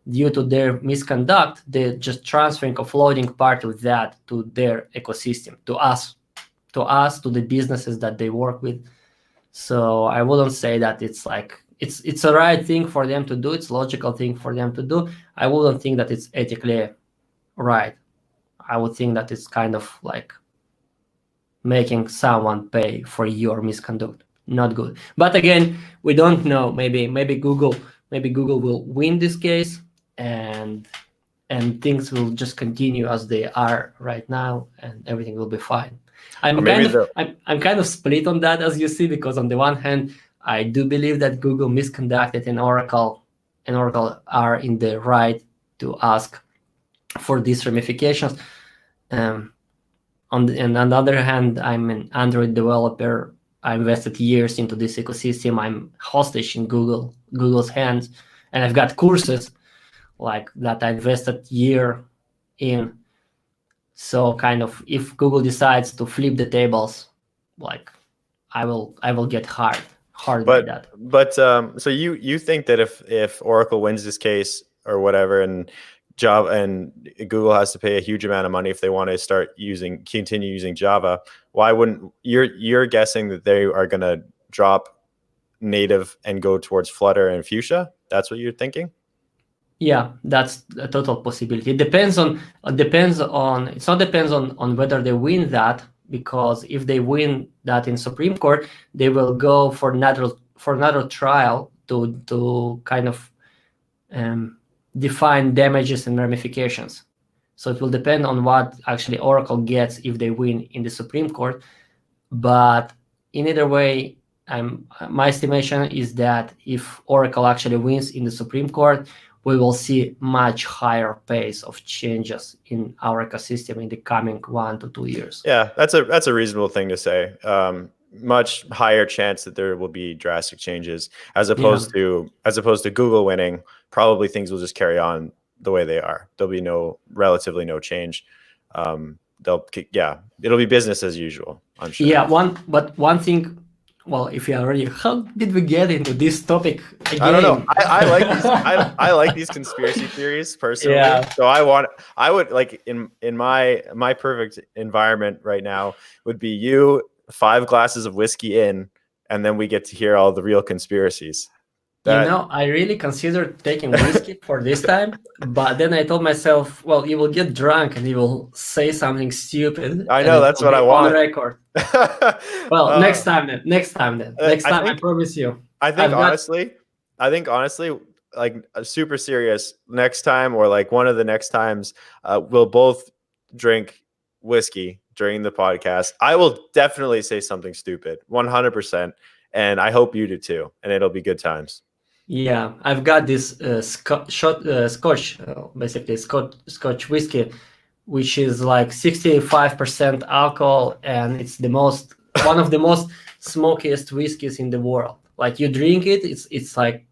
due to their misconduct. They're just transferring, offloading part of that to their ecosystem, to us, to the businesses that they work with. So I wouldn't say that it's like it's a right thing for them to do. It's a logical thing for them to do. I wouldn't think that it's ethically right. I would think that it's kind of like making someone pay for your misconduct. Not good. But again, we don't know. Maybe Google will win this case, and things will just continue as they are right now, and everything will be fine. I'm kind of split on that, as you see, because on the one hand, I do believe that Google misconducted, and Oracle are in the right to ask for these ramifications. On the other hand, I'm an Android developer. I invested years into this ecosystem. I'm hostage in Google's hands, and I've got courses like that I invested year in. So kind of if Google decides to flip the tables, like I will get hard by that. But so you think that if Oracle wins this case or whatever, and Java and Google has to pay a huge amount of money if they want to continue using Java, why wouldn't you're guessing that they are going to drop native and go towards Flutter and Fuchsia? That's what you're thinking? Yeah, that's a total possibility. It depends on whether they win that, because if they win that in Supreme Court, they will go for another trial to kind of define damages and ramifications. So it will depend on what actually Oracle gets if they win in the Supreme Court. But in either way, my estimation is that if Oracle actually wins in the Supreme Court, we will see much higher pace of changes in our ecosystem in the coming 1 to 2 years. Yeah, that's a reasonable thing to say. Much higher chance that there will be drastic changes as opposed to Google winning. Probably things will just carry on the way they are. There'll be relatively no change. It'll be business as usual, I'm sure. Yeah, one thing. Well, if you already, how did we get into this topic again? I don't know. I like these. I like these conspiracy theories personally. Yeah. So I would like in my perfect environment right now would be you, 5 glasses of whiskey in, and then we get to hear all the real conspiracies. I really considered taking whiskey for this time, but then I told myself, well, you will get drunk and you will say something stupid. I and know, it that's will what be I on want. record. Well, next time then. Next time, I promise you. I think honestly, like super serious, next time or like one of the next times, we'll both drink whiskey during the podcast. I will definitely say something stupid, 100%. And I hope you do too. And it'll be good times. Yeah, I've got this Scotch, basically Scotch whiskey, which is like 65% alcohol, and it's one of the most smokiest whiskeys in the world. Like you drink it, it's like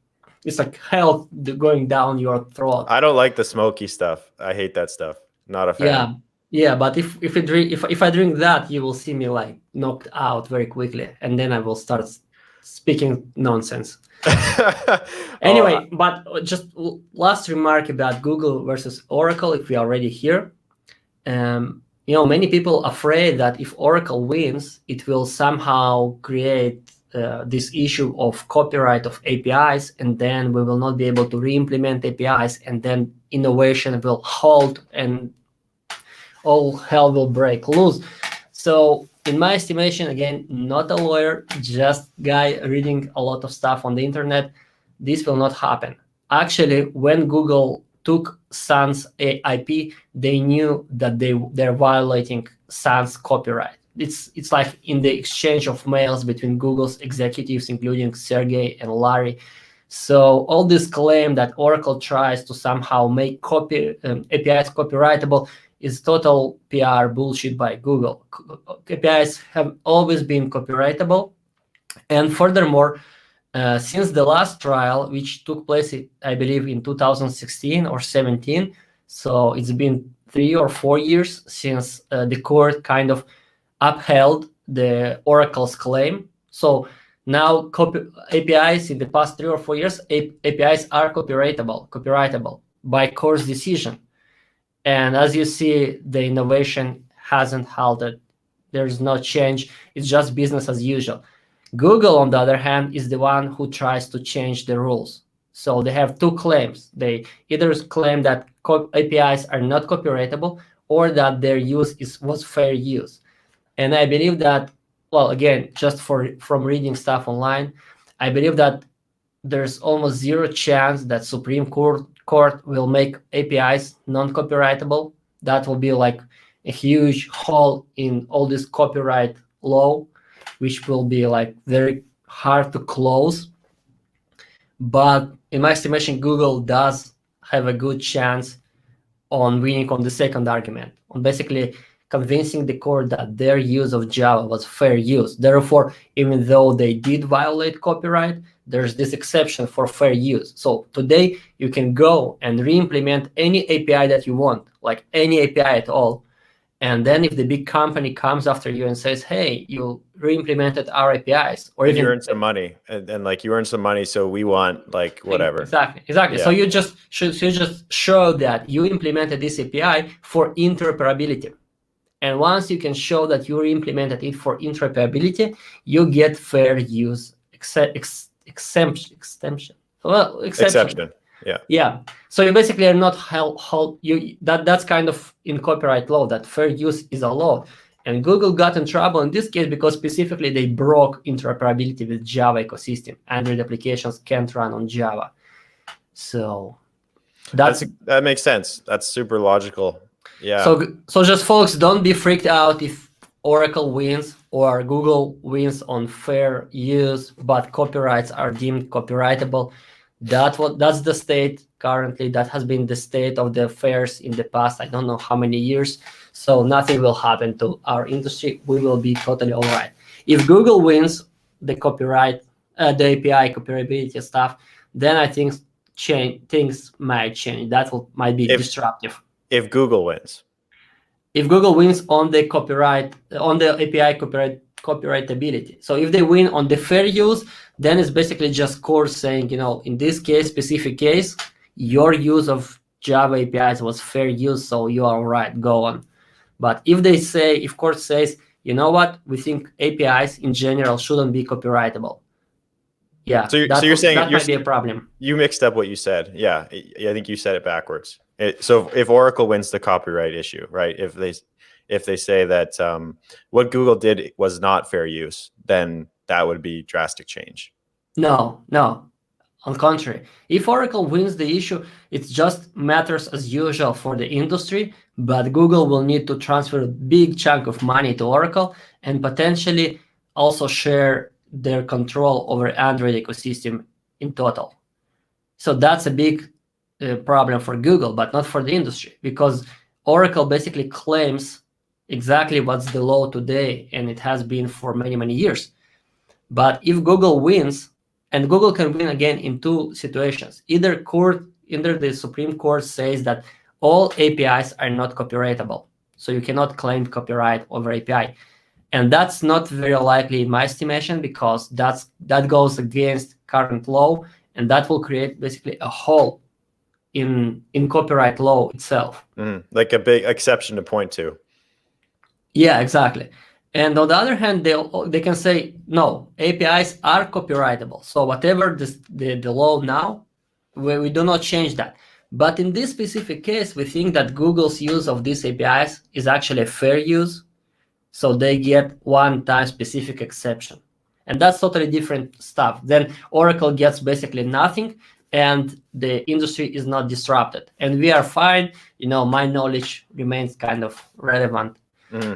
hell going down your throat. I don't like the smoky stuff. I hate that stuff. Not a fan. Yeah. But if I drink that, you will see me like knocked out very quickly, and then I will start speaking nonsense. Anyway, but just last remark about Google versus Oracle, if we are already here. Many people afraid that if Oracle wins, it will somehow create this issue of copyright of APIs, and then we will not be able to re-implement APIs, and then innovation will halt and all hell will break loose. So in my estimation, again, not a lawyer, just guy reading a lot of stuff on the internet, this will not happen. Actually, when Google took Sans IP, they knew that they're violating Sans copyright. It's like in the exchange of mails between Google's executives, including Sergey and Larry. So all this claim that Oracle tries to somehow make APIs copyrightable is total PR bullshit by Google. APIs have always been copyrightable. And furthermore, since the last trial, which took place, I believe, in 2016 or 17, so it's been 3 or 4 years since the court kind of upheld the Oracle's claim. So now APIs in the past 3 or 4 years, APIs are copyrightable by court's decision. And as you see, the innovation hasn't halted. There's no change. It's just business as usual. Google, on the other hand, is the one who tries to change the rules. So they have two claims. They either claim that APIs are not copyrightable or that their use was fair use. And I believe that, well, again, just from reading stuff online, I believe that there's almost zero chance that Supreme Court will make APIs non-copyrightable. That will be like a huge hole in all this copyright law, which will be like very hard to close. But in my estimation, Google does have a good chance on winning on the second argument, on basically convincing the court that their use of Java was fair use. Therefore, even though they did violate copyright, there's this exception for fair use. So today, you can go and re-implement any API that you want, like any API at all. And then if the big company comes after you and says, hey, you re-implemented our APIs, or even you earn some money, and like you earn some money, so we want like whatever. Exactly. Yeah. So you just show that you implemented this API for interoperability. And once you can show that you implemented it for interoperability, you get fair use exception. Well, exception. Yeah. So you basically are not that's kind of in copyright law that fair use is allowed. And Google got in trouble in this case because specifically they broke interoperability with Java ecosystem. Android applications can't run on Java. So that makes sense. That's super logical. Yeah. So just folks, don't be freaked out if Oracle wins or Google wins on fair use, but copyrights are deemed copyrightable. That's the state currently. That has been the state of the affairs in the past. I don't know how many years. So nothing will happen to our industry. We will be totally all right. If Google wins the copyright, the API copyrightability stuff, then I think things might change. That might be disruptive. If Google wins. If Google wins on the copyright, on the API copyrightability. So if they win on the fair use, then it's basically just court saying, in this specific case, your use of Java APIs was fair use, so you are all right, go on. But if court says, you know what, we think APIs in general shouldn't be copyrightable, Yeah, So you're saying that might be a problem. you mixed up what you said. Yeah, I think you said it backwards. So if Oracle wins the copyright issue, right? If they say that what Google did was not fair use, then that would be drastic change. No. On the contrary, if Oracle wins the issue, it just matters as usual for the industry, but Google will need to transfer a big chunk of money to Oracle and potentially also share their control over Android ecosystem in total. So that's a big problem for Google, but not for the industry, because Oracle basically claims exactly what's the law today, and it has been for many, many years. But if Google wins, and Google can win again in two situations, either the Supreme Court says that all APIs are not copyrightable, so you cannot claim copyright over API. And that's not very likely in my estimation, because that goes against current law, and that will create basically a hole in copyright law itself. Like a big exception to point to. Yeah, exactly. And on the other hand, they can say, no, APIs are copyrightable. So whatever the law now, we do not change that. But in this specific case, we think that Google's use of these APIs is actually a fair use. So they get one-time specific exception. And that's totally different stuff. Then Oracle gets basically nothing, and the industry is not disrupted. And we are fine. My knowledge remains kind of relevant.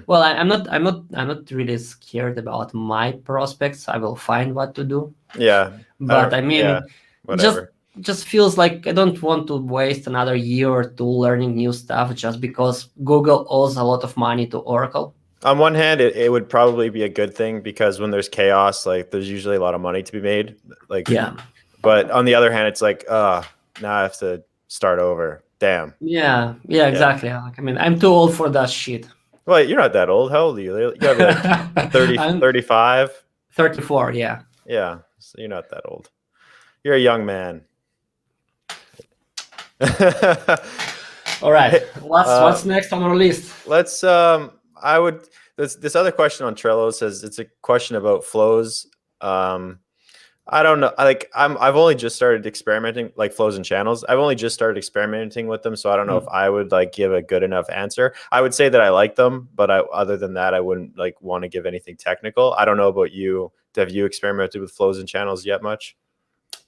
Well, I'm not really scared about my prospects. I will find what to do. Yeah. But I mean, yeah, whatever. Just feels like I don't want to waste another year or two learning new stuff just because Google owes a lot of money to Oracle. On one hand, it would probably be a good thing, because when there's chaos, like there's usually a lot of money to be made. Like, yeah. But on the other hand, it's like, now I have to start over. Damn. Yeah, exactly. Like, I mean, I'm too old for that shit. Well, you're not that old. How old are you? You gotta be like 30, 35? 34, yeah. Yeah, so you're not that old. You're a young man. All right. What's next on our list? Let's this other question on Trello says it's a question about flows. I don't know. I've only just started experimenting, like flows and channels. I've only just started experimenting with them, so I don't know if I would give a good enough answer. I would say that I like them, but other than that, I wouldn't want to give anything technical. I don't know about you. Have you experimented with flows and channels yet much?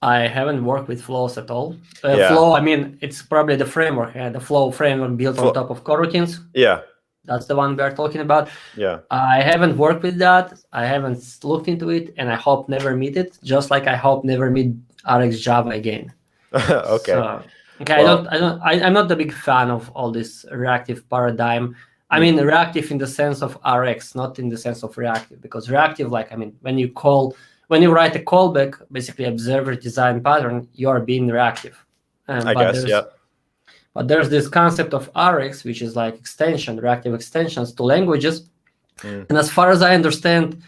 I haven't worked with flows at all. Flow, I mean, it's probably the framework, the flow framework built on top of coroutines. Yeah. That's the one we are talking about. Yeah. I haven't worked with that. I haven't looked into it, and I hope never meet it. Just like I hope never meet RX Java again. Okay. Well, I'm not a big fan of all this reactive paradigm. I mean, reactive in the sense of RX, not in the sense of reactive, because reactive, when you write a callback, basically observer design pattern, you are being reactive. I guess, yeah. But there's this concept of RX, which is like reactive extensions to languages. And as far as I understand,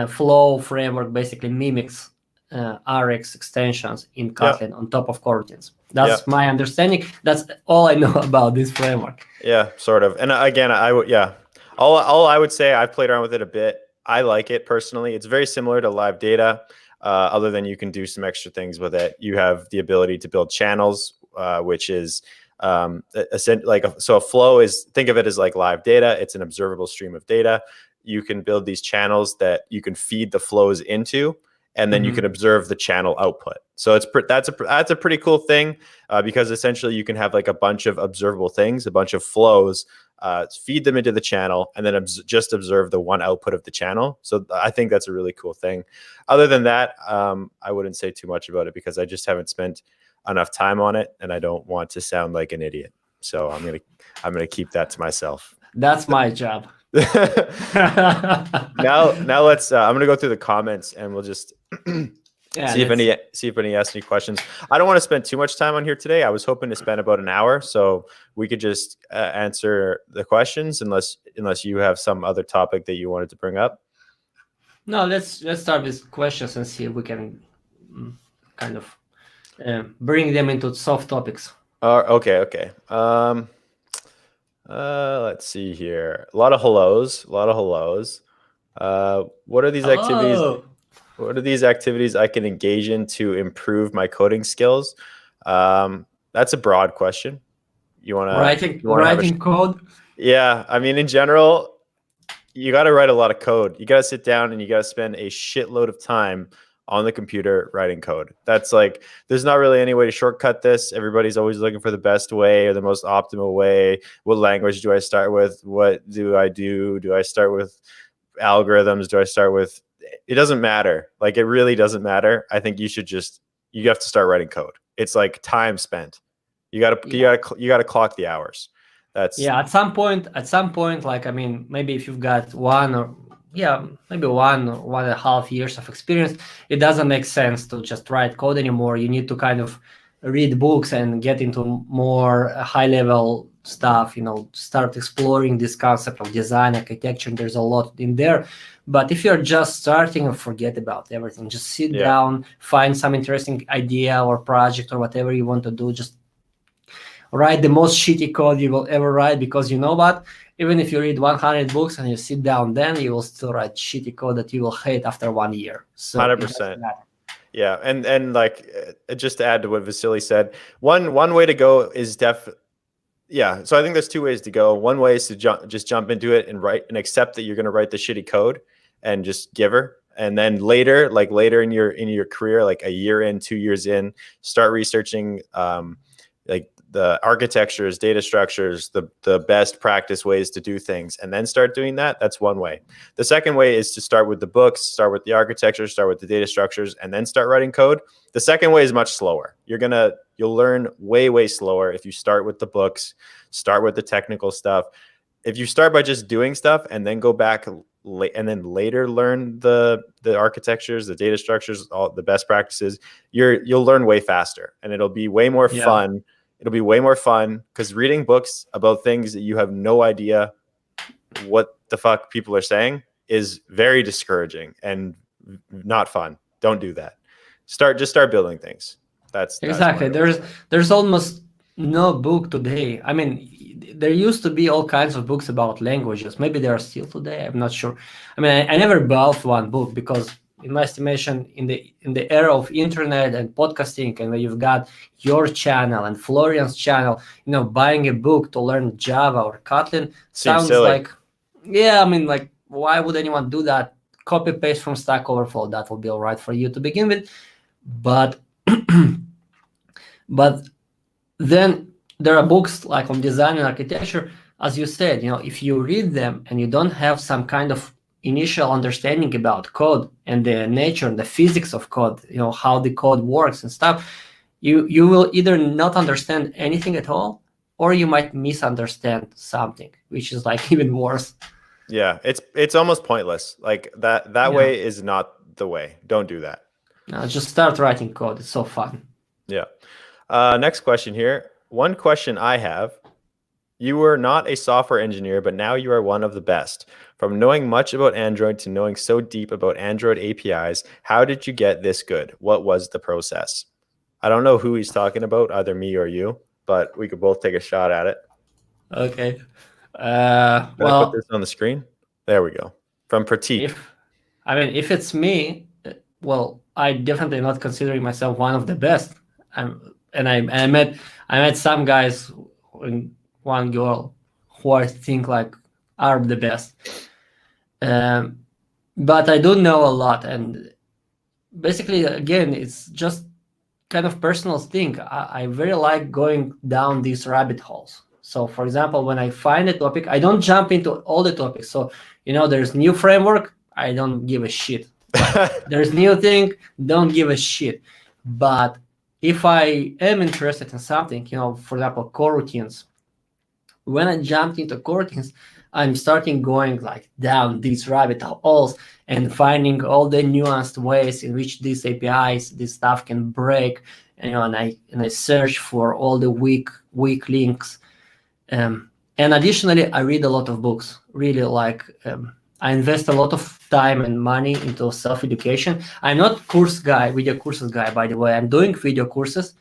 Flow framework basically mimics RX extensions in Kotlin on top of coroutines. That's my understanding. That's all I know about this framework. Yeah, sort of. And again, all I would say, I've played around with it a bit. I like it personally. It's very similar to live data, other than you can do some extra things with it. You have the ability to build channels, which is so a flow is, think of it as like live data. It's an observable stream of data. You can build these channels that you can feed the flows into, and then you can observe the channel output. So that's a pretty cool thing, because essentially you can have like a bunch of observable things, a bunch of flows, feed them into the channel, and then just observe the one output of the channel. So I think that's a really cool thing. Other than that, I wouldn't say too much about it, because I just haven't spent enough time on it, and I don't want to sound like an idiot. So I'm gonna keep that to myself. That's my job. now let's. I'm gonna go through the comments, and we'll just see if any asked any questions. I don't want to spend too much time on here today. I was hoping to spend about an hour, so we could just answer the questions, unless you have some other topic that you wanted to bring up. No, let's start with questions and see if we can kind of bring them into soft topics. Okay. Let's see here. A lot of hellos. What are these activities? What are these activities I can engage in to improve my coding skills? That's a broad question. You want to have Writing code. Yeah, I mean, in general, you got to write a lot of code. You got to sit down and you got to spend a shitload of time on the computer writing code. That's like, there's not really any way to shortcut this. Everybody's always looking for the best way or the most optimal way. What language do I start with? What do I do? Do I start with algorithms? Do I start with, it doesn't matter. Like, it really doesn't matter. I think you have to start writing code. It's like time spent. You got to clock the hours. At some point, like, I mean, maybe if you've got maybe 1.5 years of experience, it doesn't make sense to just write code anymore. You need to kind of read books and get into more high level stuff, start exploring this concept of design architecture. There's a lot in there. But if you're just starting, forget about everything. Just sit down, find some interesting idea or project or whatever you want to do. Just write the most shitty code you will ever write, because you know what? Even if you read 100 books and you sit down, then you will still write shitty code that you will hate after 1 year. So 100%. Yeah, and like, just to add to what Vasiliy said, one way to go is so I think there's 2 ways to go. One way is to just jump into it and write and accept that you're going to write the shitty code and just give her. And then later in your career, like a year in, 2 years in, start researching like the architectures, data structures, the best practice ways to do things, and then start doing that. That's one way. The second way is to start with the books, start with the architecture, start with the data structures, and then start writing code. The second way is much slower. You'll learn way slower if you start with the books, start with the technical stuff. If you start by just doing stuff and then go back and then later learn the architectures, the data structures, all the best practices, you'll learn way faster, and it'll be way more fun. It'll be way more fun, because reading books about things that you have no idea what the fuck people are saying is very discouraging and not fun. Don't do that. Just start building things. That's exactly. There's almost no book today. I mean, there used to be all kinds of books about languages. Maybe there are still today. I'm not sure. I mean, I never bought one book, because in my estimation, in the era of internet and podcasting, and where you've got your channel and Florian's channel, buying a book to learn Java or Kotlin sounds like, I mean, like, why would anyone do that? Copy paste from Stack Overflow, that will be all right for you to begin with. But then there are books like on design and architecture, as you said. If you read them and you don't have some kind of initial understanding about code and the nature and the physics of code, how the code works and stuff, you will either not understand anything at all, or you might misunderstand something, which is like even worse. Yeah, it's almost pointless. Like that way is not the way. Don't do that. No, just start writing code. It's so fun. Yeah. Next question here. One question I have: you were not a software engineer, but now you are one of the best. From knowing much about Android to knowing so deep about Android APIs, how did you get this good? What was the process? I don't know who he's talking about, either me or you, but we could both take a shot at it. Okay. I put this on the screen? There we go. From Pratik. If it's me, well, I definitely not considering myself one of the best. I met some guys, and one girl, who I think like are the best. But I do know a lot, and basically, again, it's just kind of personal thing. I very like going down these rabbit holes. So, for example, when I find a topic, I don't jump into all the topics. So, there's new framework, I don't give a shit. There's new thing, don't give a shit. But if I am interested in something, for example, coroutines, when I jumped into coroutines, I'm starting going like down these rabbit holes and finding all the nuanced ways in which these APIs, this stuff can break, and I search for all the weak links. And additionally, I read a lot of books. Really, like, I invest a lot of time and money into self-education. I'm not video courses guy, by the way. I'm doing video courses.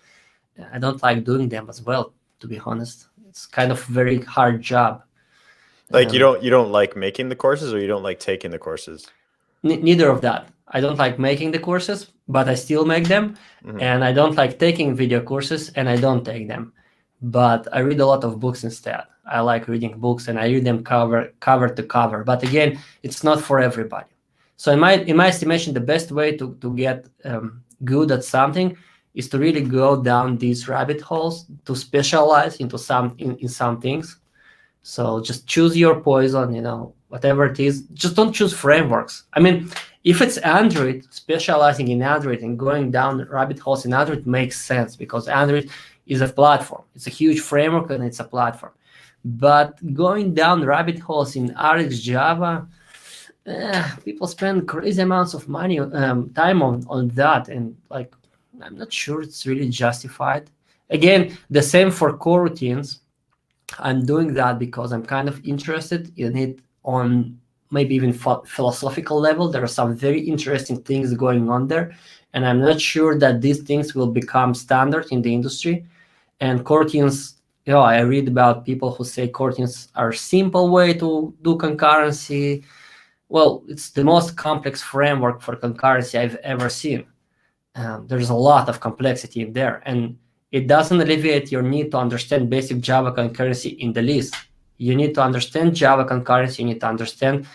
I don't like doing them as well, to be honest. It's kind of very hard job. Like, you don't like making the courses, or you don't like taking the courses? Neither of that. I don't like making the courses, but I still make them. Mhm. And I don't like taking video courses, and I don't take them. But I read a lot of books instead. I like reading books, and I read them cover to cover. But again, it's not for everybody. So in my estimation, the best way to get good at something is to really go down these rabbit holes, to specialize into in some things. So just choose your poison, whatever it is. Just don't choose frameworks. I mean, if it's Android, specializing in Android and going down rabbit holes in Android makes sense, because Android is a platform. It's a huge framework and it's a platform. But going down rabbit holes in RX Java, people spend crazy amounts of money, time on that, and like, I'm not sure it's really justified. Again, the same for coroutines. I'm doing that because I'm kind of interested in it on maybe even philosophical level. There are some very interesting things going on there, and I'm not sure that these things will become standard in the industry. And coroutines, I read about people who say coroutines are a simple way to do concurrency. Well, it's the most complex framework for concurrency I've ever seen. There's a lot of complexity in there, and it doesn't alleviate your need to understand basic Java concurrency in the least. You need to understand Java concurrency. You need to understand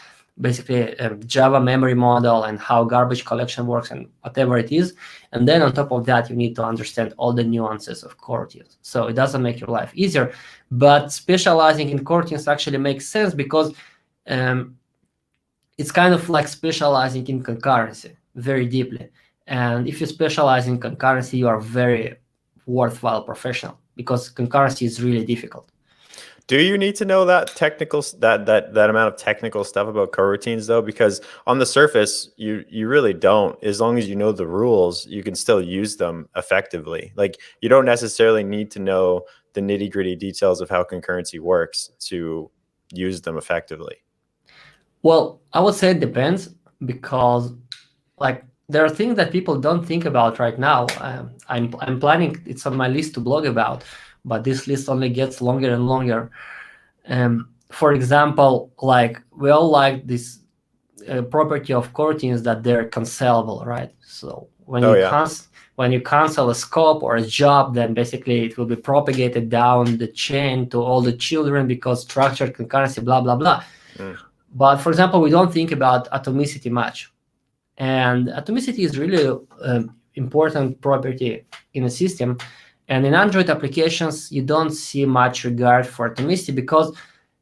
basically Java memory model and how garbage collection works and whatever it is. And then on top of that, you need to understand all the nuances of coroutines. So it doesn't make your life easier, but specializing in coroutines actually makes sense, because it's kind of like specializing in concurrency very deeply. And if you specialize in concurrency, you are very worthwhile professional, because concurrency is really difficult. Do you need to know that technical that amount of technical stuff about coroutines though? Because on the surface, you really don't. As long as you know the rules, you can still use them effectively. Like, you don't necessarily need to know the nitty-gritty details of how concurrency works to use them effectively. Well, I would say it depends, because like, there are things that people don't think about right now. I'm planning, it's on my list to blog about, but this list only gets longer and longer. For example, like, we all like this property of coroutines that they're cancelable, right? So when you cancel a scope or a job, then basically it will be propagated down the chain to all the children, because structured concurrency, blah, blah, blah. But for example, we don't think about atomicity much. And atomicity is really important property in a system. And in Android applications, you don't see much regard for atomicity, because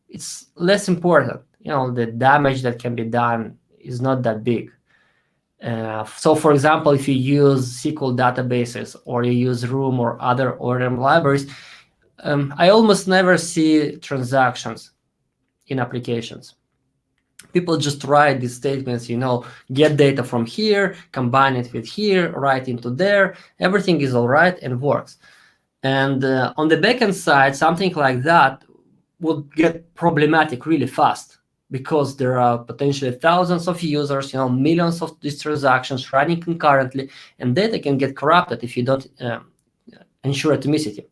it's less important. The damage that can be done is not that big. So for example, if you use SQL databases, or you use Room or other ORM libraries, I almost never see transactions in applications. People just write these statements, get data from here, combine it with here, write into there. Everything is all right and works. And on the backend side, something like that would get problematic really fast, because there are potentially thousands of users, millions of these transactions running concurrently, and data can get corrupted if you don't ensure atomicity.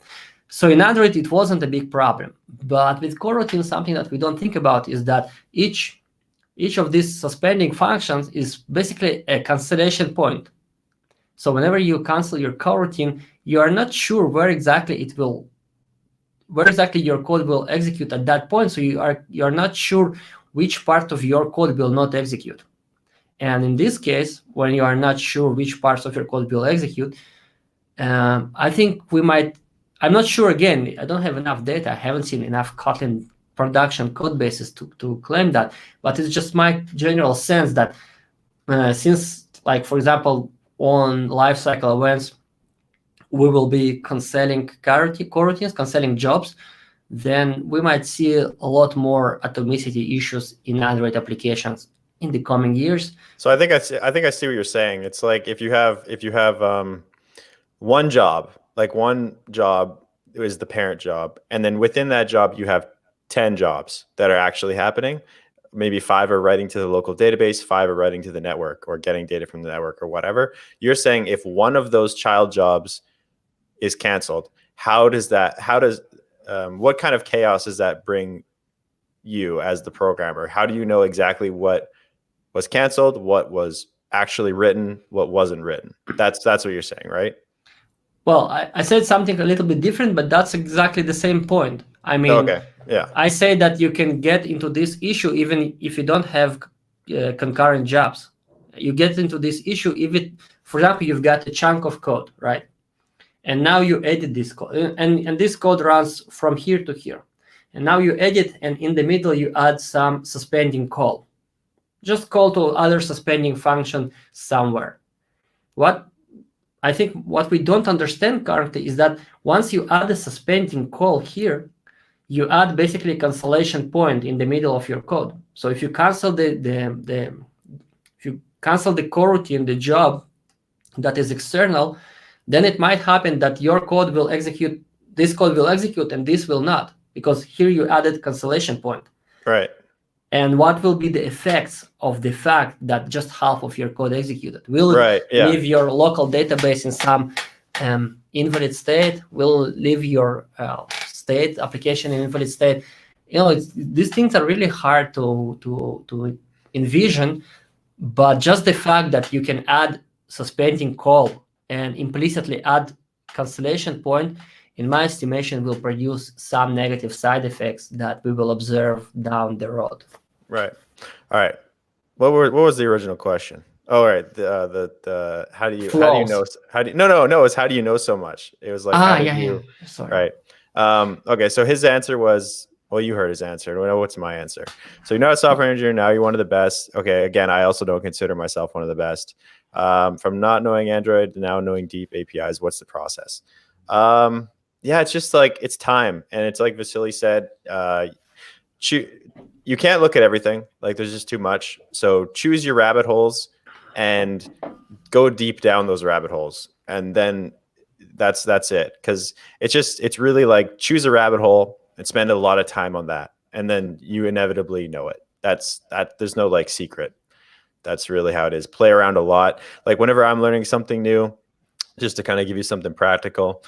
So in Android, it wasn't a big problem. But with coroutines, something that we don't think about is that each of these suspending functions is basically a cancellation point. So whenever you cancel your coroutine, you are not sure where exactly your code will execute at that point. So you are not sure which part of your code will not execute. And in this case, when you are not sure which parts of your code will execute, I think I'm not sure. Again, I don't have enough data. I haven't seen enough Kotlin production code bases to claim that, but it's just my general sense that since, like, for example, on lifecycle events, we will be canceling coroutines, canceling jobs, then we might see a lot more atomicity issues in Android applications in the coming years. So I think I see what you're saying. It's like, if you have one job, like one job is the parent job, and then within that job you have 10 jobs that are actually happening. Maybe 5 are writing to the local database, 5 are writing to the network or getting data from the network or whatever. You're saying if one of those child jobs is canceled, what kind of chaos does that bring you as the programmer? How do you know exactly what was canceled, what was actually written, what wasn't written. That's what you're saying, right? Well, I said something a little bit different, but that's exactly the same point. I mean, Okay, yeah. I say that you can get into this issue even if you don't have concurrent jobs. You get into this issue if for example, you've got a chunk of code, right? And now you edit this code, and this code runs from here to here. And now you edit, and in the middle you add some suspending call. Just call to other suspending function somewhere. I think what we don't understand currently is that once you add a suspending call here, you add basically a cancellation point in the middle of your code. So if you cancel the coroutine, the job that is external, then it might happen that your code will execute, this code will execute, and this will not, because here you added cancellation point. Right. And what will be the effects of the fact that just half of your code executed? Will it leave your local database in some invalid state? Will leave your state application in invalid state? These things are really hard to envision. But just the fact that you can add suspending call and implicitly add cancellation point, in my estimation, will produce some negative side effects that we will observe down the road. Right. All right. What was the original question? Oh, right. The how do you know it's how do you know so much? It was like Sorry. Right. Okay. So his answer was, well, you heard his answer. What's my answer? So you're not a software engineer now. You're one of the best. Okay. Again, I also don't consider myself one of the best. From not knowing Android to now knowing deep APIs, what's the process? Yeah, it's just like it's time, and it's like Vasiliy said. You can't look at everything. Like there's just too much. So choose your rabbit holes and go deep down those rabbit holes. And then that's it. Cause it's really like choose a rabbit hole and spend a lot of time on that. And then you inevitably know it. There's no like secret. That's really how it is. Play around a lot. Like whenever I'm learning something new, just to kind of give you something practical,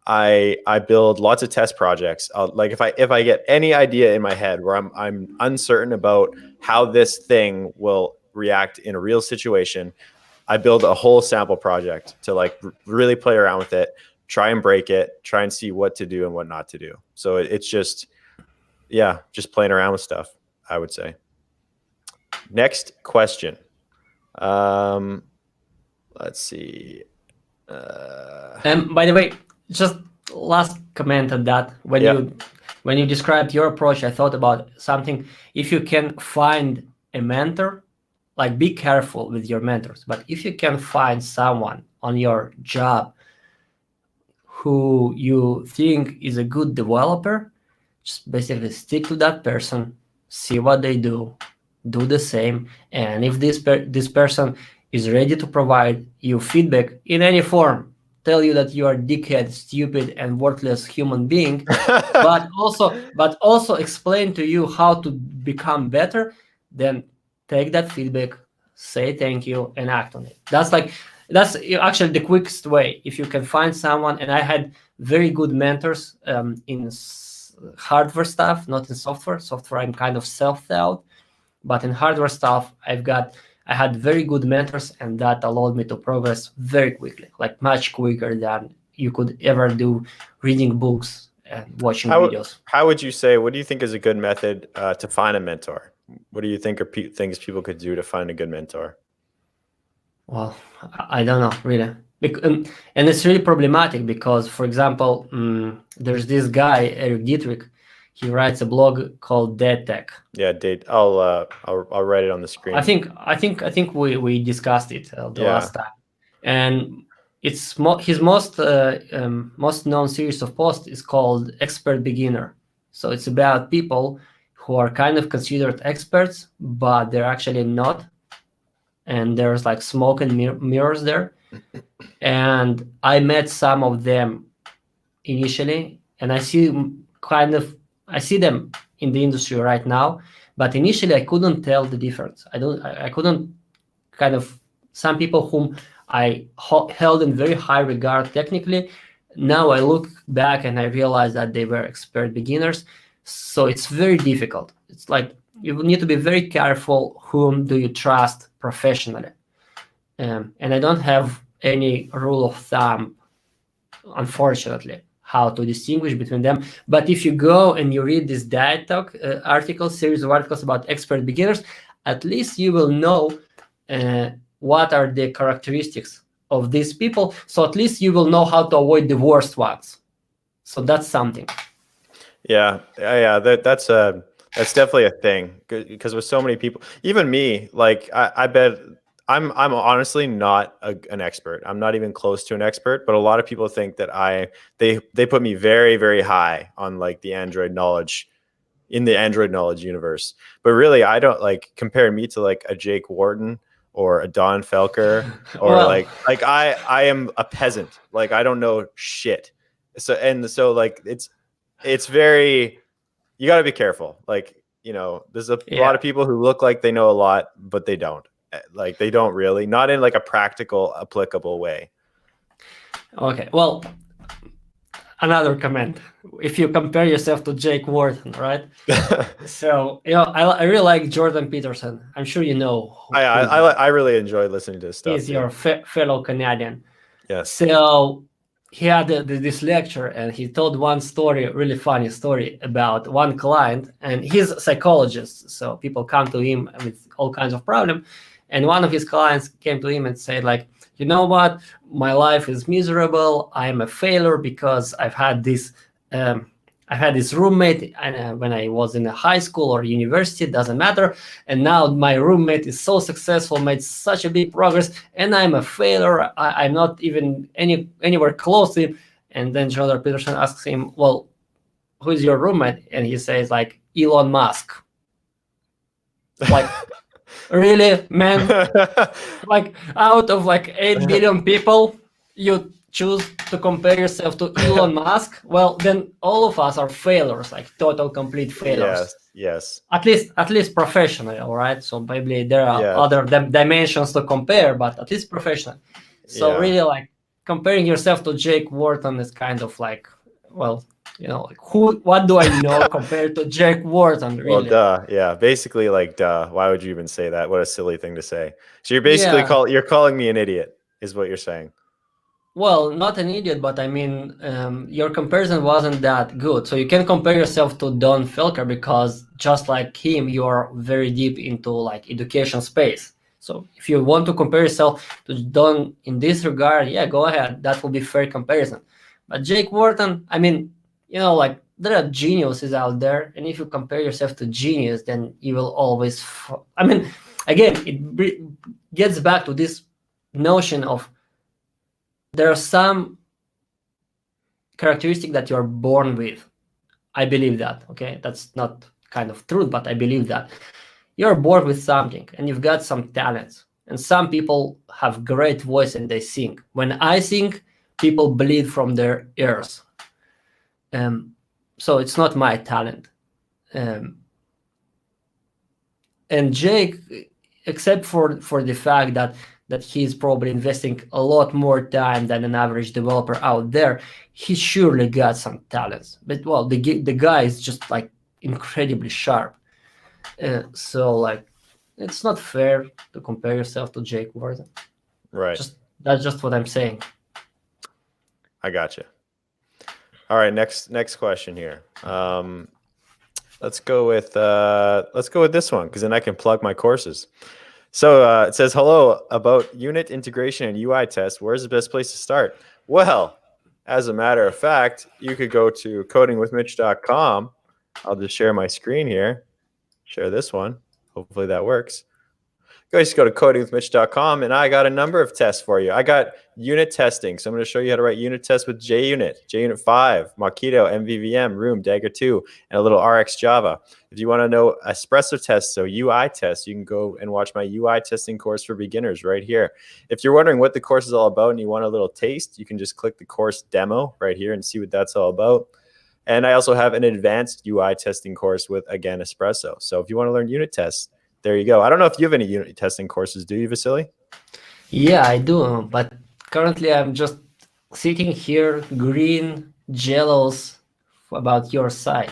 I build lots of test projects. Like if I get any idea in my head where I'm uncertain about how this thing will react in a real situation, I build a whole sample project to like really play around with it, try and break it, try and see what to do and what not to do. So it's just playing around with stuff, I would say. Next question. Let's see. And by the way, just last comment on that. When you described your approach, I thought about something. If you can find a mentor, like be careful with your mentors. But if you can find someone on your job who you think is a good developer, just basically stick to that person, see what they do the same. And if this person is ready to provide you feedback in any form, tell you that you are dickhead, stupid, and worthless human being, but also explain to you how to become better, then take that feedback, say thank you, and act on it. That's actually the quickest way. If you can find someone, and I had very good mentors in hardware stuff, not in software. Software, I'm kind of self-taught, but in hardware stuff, I had very good mentors, and that allowed me to progress very quickly, like much quicker than you could ever do reading books and watching videos. How would you say, what do you think is a good method to find a mentor? What do you think are things people could do to find a good mentor? Well, I don't know, really. And it's really problematic because, for example, there's this guy, Eric Dietrich. He writes a blog called Dead Tech. Yeah, I'll write it on the screen. I think we discussed it last time, and it's his most known series of posts is called Expert Beginner. So it's about people who are kind of considered experts, but they're actually not, and there's like smoke and mirrors there. And I met some of them initially, and I see them in the industry right now, but initially I couldn't tell the difference. I couldn't some people whom I held in very high regard technically, now I look back and I realize that they were expert beginners. So it's very difficult. It's like you need to be very careful whom do you trust professionally. And I don't have any rule of thumb, unfortunately, how to distinguish between them. But if you go and you read this Diet Talk series of articles about expert beginners, at least you will know what are the characteristics of these people. So at least you will know how to avoid the worst ones. So that's something. Yeah. That's definitely a thing, because with so many people, even me, like I bet I'm honestly not an expert. I'm not even close to an expert, but a lot of people think that they put me very, very high on like the Android knowledge in the Android knowledge universe. But really, I don't like compare me to like a Jake Wharton or a Don Felker or Well, like I am a peasant. Like I don't know shit. So like it's very, you got to be careful. Like, you know, there's a lot of people who look like they know a lot, but they don't. Like they don't really, not in like a practical, applicable way. Okay, well, another comment. If you compare yourself to Jake Wharton, right? So, you know, I really like Jordan Peterson. I'm sure you know. I really enjoy listening to this stuff. He's your fellow Canadian. Yes. So he had this lecture, and he told one story, really funny story about one client, and he's a psychologist. So people come to him with all kinds of problems. And one of his clients came to him and said, like, you know what, my life is miserable. I'm a failure because I've had this roommate when I was in a high school or university, doesn't matter. And now my roommate is so successful, made such a big progress, and I'm a failure. I'm not even anywhere close to him. And then Jordan Peterson asks him, well, who is your roommate? And he says, like, Elon Musk. Like, really, man? Like, out of like 8 billion people, you choose to compare yourself to Elon Musk? Well, then all of us are failures, like total, complete failures. Yes. At least professionally, all right? So maybe there are other dimensions to compare, but at least professional. So really, like, comparing yourself to Jake Wharton is kind of like, well, you know, like what do I know compared to Jake Wharton, really? Well, duh. Yeah. Basically, like, duh. Why would you even say that? What a silly thing to say. So you're basically you're calling me an idiot, is what you're saying. Well, not an idiot, but I mean, your comparison wasn't that good. So you can compare yourself to Don Felker because just like him, you are very deep into like education space. So if you want to compare yourself to Don in this regard, yeah, go ahead. That will be fair comparison. But Jake Wharton, I mean, you know, like there are geniuses out there. And if you compare yourself to genius, then you will always, I mean, again, it gets back to this notion of there are some characteristics that you're born with. I believe that, okay? That's not kind of truth, but I believe that. You're born with something, and you've got some talents. And some people have great voice and they sing. When I sing, people bleed from their ears. So it's not my talent. And Jake, except for the fact that he's probably investing a lot more time than an average developer out there, he surely got some talents. But well, the guy is just like incredibly sharp. So like, it's not fair to compare yourself to Jake Wharton. Right. That's just what I'm saying. I got you. All right, next question here. Let's go with this one, because then I can plug my courses. So it says, hello, about unit integration and UI tests. Where's the best place to start? Well, as a matter of fact, you could go to codingwithmitch.com. I'll just share my screen here. Share this one. Hopefully that works. Guys, go to codingwithmitch.com, and I got a number of tests for you. I got unit testing. So I'm going to show you how to write unit tests with JUnit, JUnit 5, Mockito, MVVM, Room, Dagger 2, and a little RX Java. If you want to know espresso tests, so UI tests, you can go and watch my UI testing course for beginners right here. If you're wondering what the course is all about and you want a little taste, you can just click the course demo right here and see what that's all about. And I also have an advanced UI testing course with, again, espresso. So if you want to learn unit tests, there you go. I don't know if you have any unit testing courses. Do you, Vasiliy? Yeah, I do. But currently I'm just sitting here, green, jealous about your site.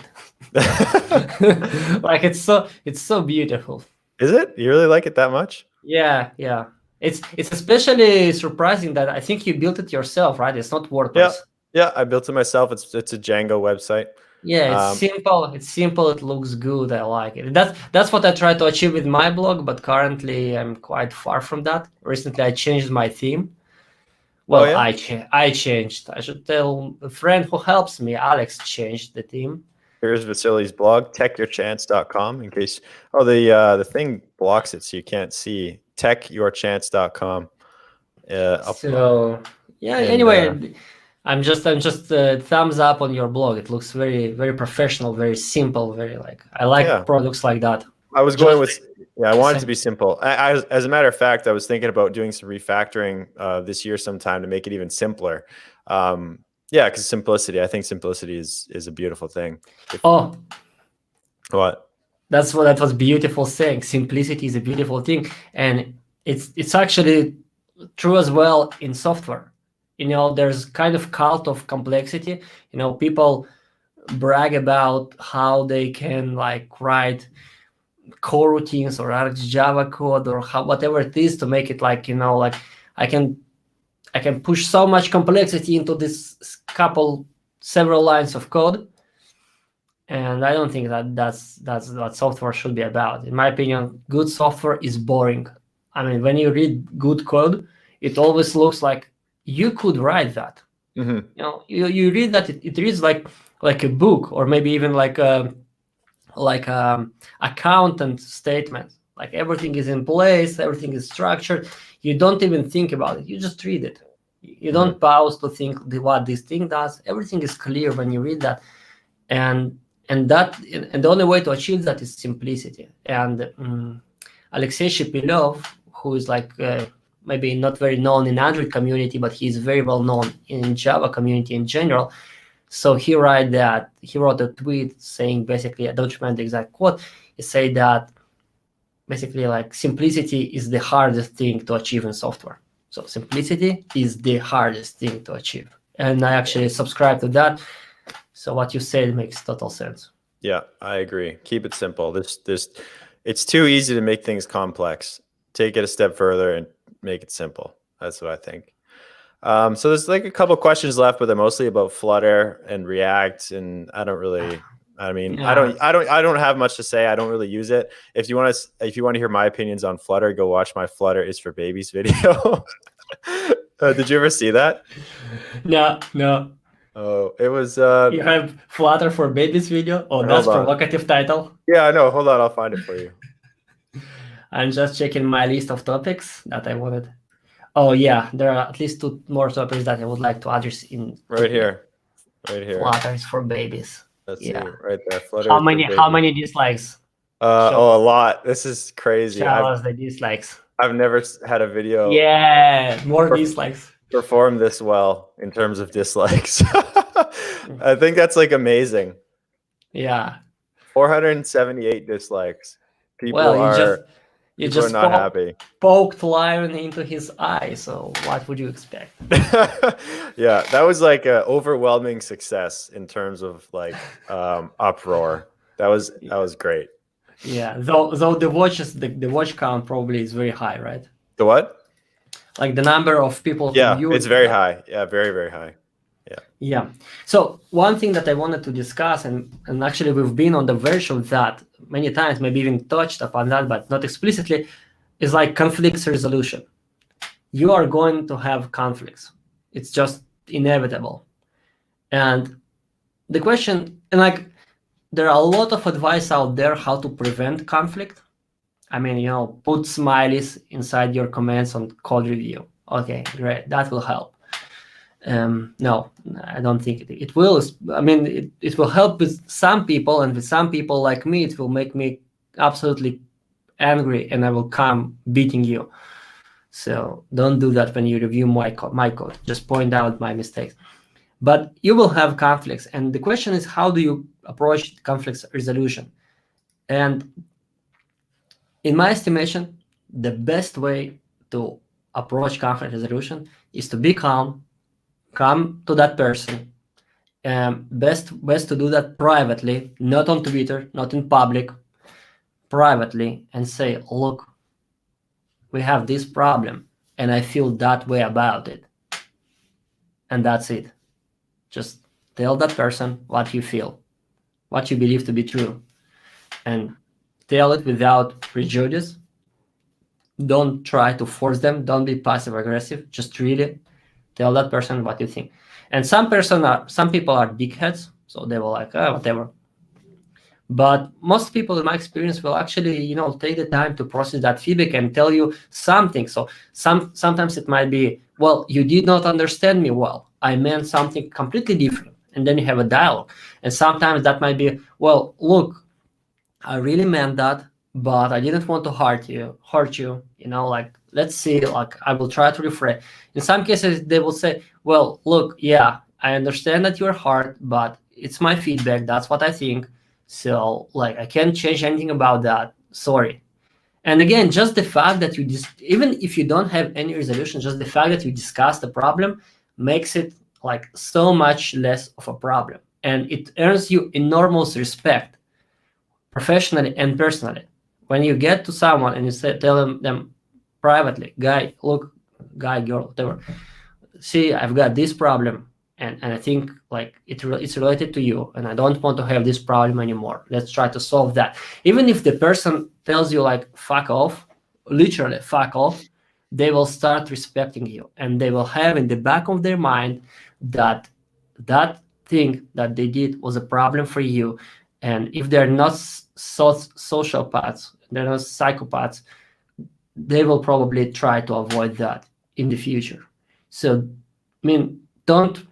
Like it's so beautiful. Is it? You really like it that much? Yeah. It's especially surprising that I think you built it yourself, right? It's not WordPress. Yeah, I built it myself. It's a Django website. Yeah, it's simple. It's simple. It looks good. I like it. That's what I try to achieve with my blog, but currently I'm quite far from that. Recently, I changed my theme. Well, yeah? I changed. I should tell a friend who helps me. Alex changed the theme. Here's Vasily's blog, techyourchance.com. In case the thing blocks it, so you can't see techyourchance.com. So yeah. Anyway, I'm just thumbs up on your blog. It looks very, very professional, very simple, very I like products like that. I was going with I wanted it to be simple. As a matter of fact, I was thinking about doing some refactoring this year sometime to make it even simpler. Because simplicity. I think simplicity is a beautiful thing. What? That was beautiful saying. Simplicity is a beautiful thing, and it's actually true as well in software. There's kind of cult of complexity. People brag about how they can write coroutines or Java code or whatever it is to make it I can push so much complexity into this several lines of code. And I don't think that's what software should be about. In my opinion, good software is boring. I mean, when you read good code, it always looks like you could write that. Mm-hmm. You read that it reads like a book, or maybe even like a accountant statement. Like everything is in place, everything is structured. You don't even think about it. You just read it. You don't pause to think what this thing does. Everything is clear when you read that, and the only way to achieve that is simplicity. And Alexey Shipilov, who is maybe not very known in Android community, but he's very well known in Java community in general. So he wrote a tweet saying, basically, I don't remember the exact quote. He said that basically simplicity is the hardest thing to achieve in software. So simplicity is the hardest thing to achieve. And I actually subscribe to that. So what you said makes total sense. Yeah, I agree. Keep it simple. It's too easy to make things complex. Take it a step further and make it simple. That's what I think. So there's a couple questions left, but they're mostly about Flutter and React, and I don't have much to say. I don't really use it. If you want to hear my opinions on Flutter, go watch my Flutter is for Babies video. Did you ever see that? No. Oh, it was. You have Flutter for Babies video? Oh, that's provocative title. Yeah, I know. Hold on, I'll find it for you. I'm just checking my list of topics that I wanted. Oh yeah, there are at least 2 more topics that I would like to address in. Right here. Flutter is for Babies. Let's see, right there. Flutter. How many dislikes? A lot. This is crazy. Show us the dislikes. I've never had a video. Yeah, more dislikes. Perform this well in terms of dislikes. I think that's amazing. Yeah. 478 dislikes. People you just not happy. Poked lion into his eye. So what would you expect? Yeah, that was an overwhelming success in terms of uproar. That was great. Yeah, though the watch count probably is very high, right? The what? The number of people. Yeah, it's very high. Yeah, very, very high. Yeah. So one thing that I wanted to discuss, and actually we've been on the verge of that many times, maybe even touched upon that, but not explicitly, is conflicts resolution. You are going to have conflicts. It's just inevitable. And the question, and there are a lot of advice out there how to prevent conflict. I mean, put smileys inside your comments on code review. Okay, great. That will help. No, I don't think it will. I mean, it will help with some people, and with some people like me, it will make me absolutely angry, and I will come beating you. So don't do that when you review my code. Just point out my mistakes. But you will have conflicts, and the question is, how do you approach conflicts resolution? And in my estimation, the best way to approach conflict resolution is to be calm, come to that person, Best to do that privately, not on Twitter, not in public, privately, and say, look, we have this problem and I feel that way about it. And that's it. Just tell that person what you feel, what you believe to be true, and tell it without prejudice. Don't try to force them. Don't be passive aggressive. Just really tell that person what you think. And some people are dickheads, so they will like, oh, whatever. But most people, in my experience, will actually, take the time to process that feedback and tell you something. So sometimes it might be, well, you did not understand me well. I meant something completely different. And then you have a dialogue. And sometimes that might be, well, look, I really meant that, but I didn't want to hurt you. Like, let's see, like, I will try to rephrase. In some cases, they will say, well, look, yeah, I understand that you're hurt, but it's my feedback. That's what I think. So, like, I can't change anything about that. Sorry. And again, just the fact that you even if you don't have any resolution, just the fact that you discuss the problem makes it like so much less of a problem, and it earns you enormous respect, professionally and personally. When you get to someone and you tell them privately, guy, look, guy, girl, whatever, see, I've got this problem. And I think like it's related to you, and I don't want to have this problem anymore. Let's try to solve that. Even if the person tells you like fuck off, literally fuck off, they will start respecting you, and they will have in the back of their mind that that thing that they did was a problem for you. And if they're not sociopaths, they're not psychopaths, they will probably try to avoid that in the future. So, I mean, don't.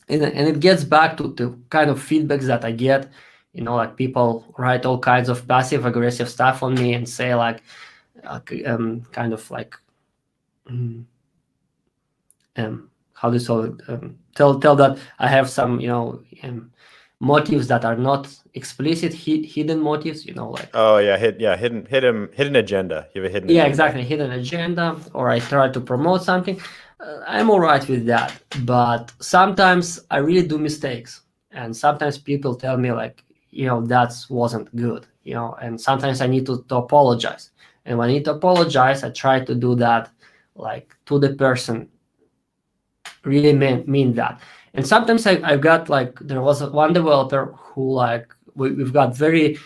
And it gets back to the kind of feedbacks that I get, like people write all kinds of passive aggressive stuff on me and say like, kind of like, how do you say it? Tell that I have some, motives that are not explicit, hidden motives, like. Oh yeah, hidden agenda. You have a hidden. Yeah, agenda. exactly, hidden agenda, or I try to promote something. I'm all right with that, but sometimes I really do mistakes, and sometimes people tell me like, that wasn't good, and sometimes I need to apologize. And when I need to apologize, I try to do that like to the person, really mean that. And sometimes I've got like, there was one developer who like, we've got very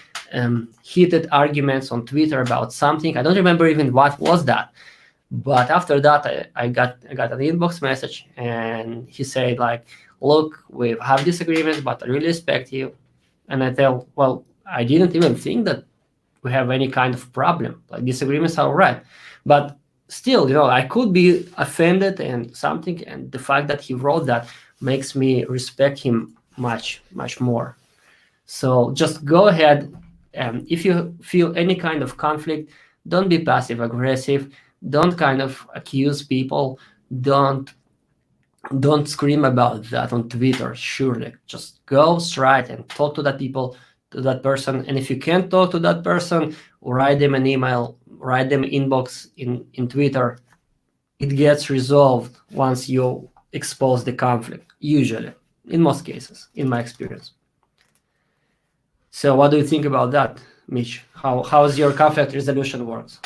heated arguments on Twitter about something. I don't remember even what was that. But after that, I got an inbox message, and he said like, look, we have disagreements, but I really respect you. And I tell, well, I didn't even think that we have any kind of problem. Like, disagreements are all right. But still, I could be offended and something. And the fact that he wrote that makes me respect him much, much more. So just go ahead. And if you feel any kind of conflict, don't be passive aggressive. Don't kind of accuse people. Don't scream about that on Twitter. Surely, just go straight and talk to that person. And if you can't talk to that person, write them an email, write them inbox in Twitter. It gets resolved once you expose the conflict. Usually, in most cases, in my experience. So, what do you think about that, Mitch? How's your conflict resolution works?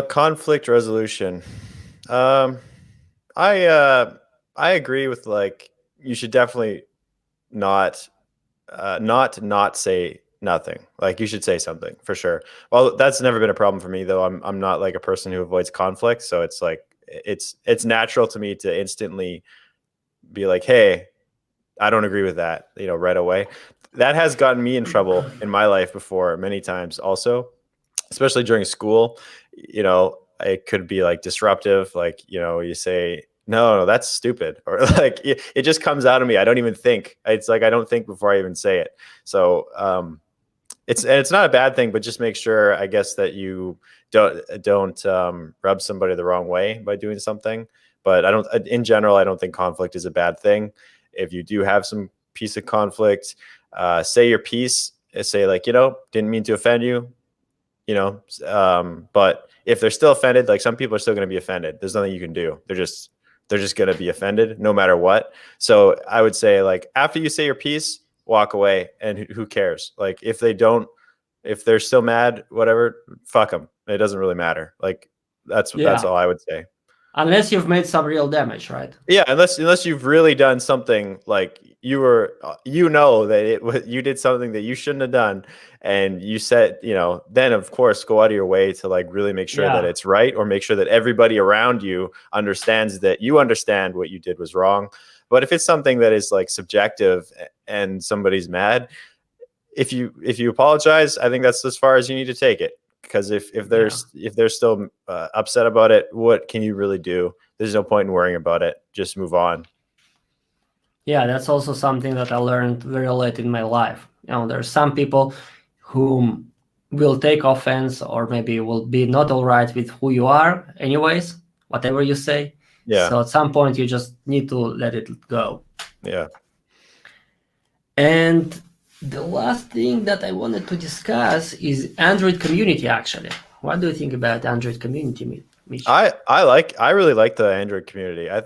Conflict resolution. I agree with like, you should definitely not say nothing. Like, you should say something for sure. Well, that's never been a problem for me though. I'm not like a person who avoids conflict, so it's like it's natural to me to instantly be like, hey, I don't agree with that, right away. That has gotten me in trouble in my life before many times also, especially during school. It could be like disruptive, like, you say, no, that's stupid. Or like, it just comes out of me. I don't even think. It's like, I don't think before I even say it. So it's not a bad thing, but just make sure, I guess, that you don't rub somebody the wrong way by doing something. But in general, I don't think conflict is a bad thing. If you do have some piece of conflict, say your piece, say like, didn't mean to offend you, but if they're still offended, like, some people are still going to be offended. There's nothing you can do. They're they're just going to be offended no matter what. So I would say, like, after you say your piece, walk away, and who cares? Like, if they're still mad, whatever, fuck them. It doesn't really matter. Like, that's all I would say. Unless you've made some real damage, right? Yeah, unless you've really done something, like you were, that you did something that you shouldn't have done, and you said, then of course go out of your way to like really make sure that it's right, or make sure that everybody around you understands that you understand what you did was wrong. But if it's something that is like subjective and somebody's mad, if you apologize, I think that's as far as you need to take it. Because if they're still upset about it, what can you really do? There's no point in worrying about it. Just move on. Yeah, that's also something that I learned very late in my life. There's some people who will take offense, or maybe will be not all right with who you are anyways, whatever you say. Yeah. So at some point you just need to let it go. Yeah. And the last thing that I wanted to discuss is Android community, actually. What do you think about Android community, Mitch? I really like the Android community. I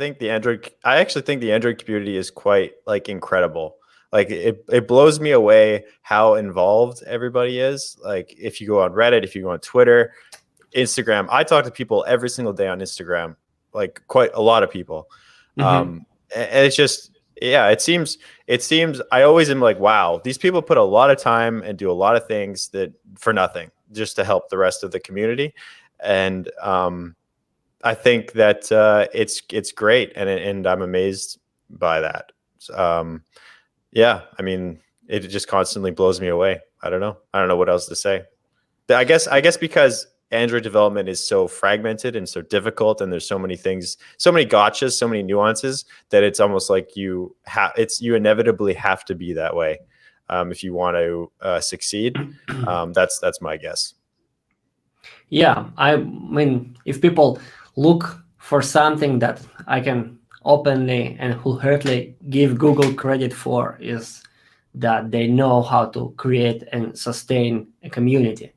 actually think the Android community is quite like incredible. Like it blows me away how involved everybody is. Like if you go on Reddit, if you go on Twitter, Instagram, I talk to people every single day on Instagram, like quite a lot of people. And it's just, yeah, it seems I always am like, wow, these people put a lot of time and do a lot of things that for nothing, just to help the rest of the community. And I think that it's great, and I'm amazed by that. Yeah, I mean, it just constantly blows me away. I don't know what else to say. I guess because Android development is so fragmented and so difficult, and there's so many things, so many gotchas, so many nuances, that it's almost like you inevitably have to be that way if you want to succeed. That's my guess. Yeah, I mean, if people look for something that I can openly and wholeheartedly give Google credit for, is that they know how to create and sustain a community.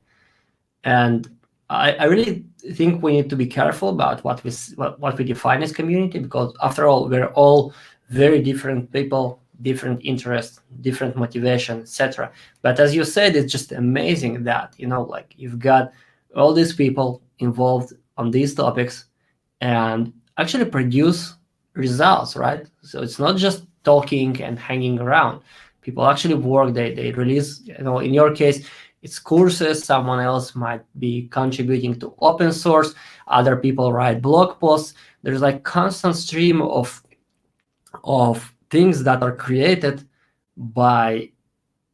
And I really think we need to be careful about what we define as community, because after all, we're all very different people, different interests, different motivation, etc. But as you said, it's just amazing that, like, you've got all these people involved on these topics and actually produce results, right? So it's not just talking and hanging around. People actually work, they release, in your case, it's courses, someone else might be contributing to open source, other people write blog posts. There's like constant stream of things that are created by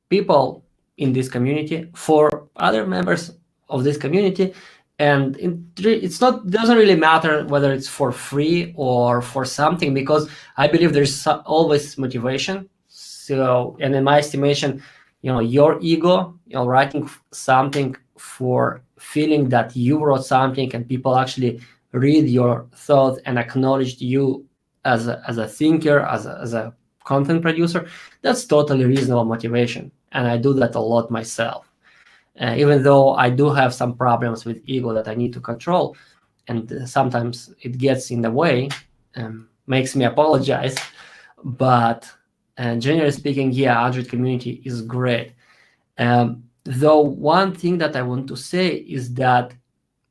people in this community for other members of this community. And doesn't really matter whether it's for free or for something, because I believe there's always motivation. So, and in my estimation, your ego, writing something for feeling that you wrote something and people actually read your thoughts and acknowledged you as a thinker, as a content producer, that's totally reasonable motivation. And I do that a lot myself. Even though I do have some problems with ego that I need to control, and sometimes it gets in the way, makes me apologize. But generally speaking, yeah, Android community is great. Though one thing that I want to say is that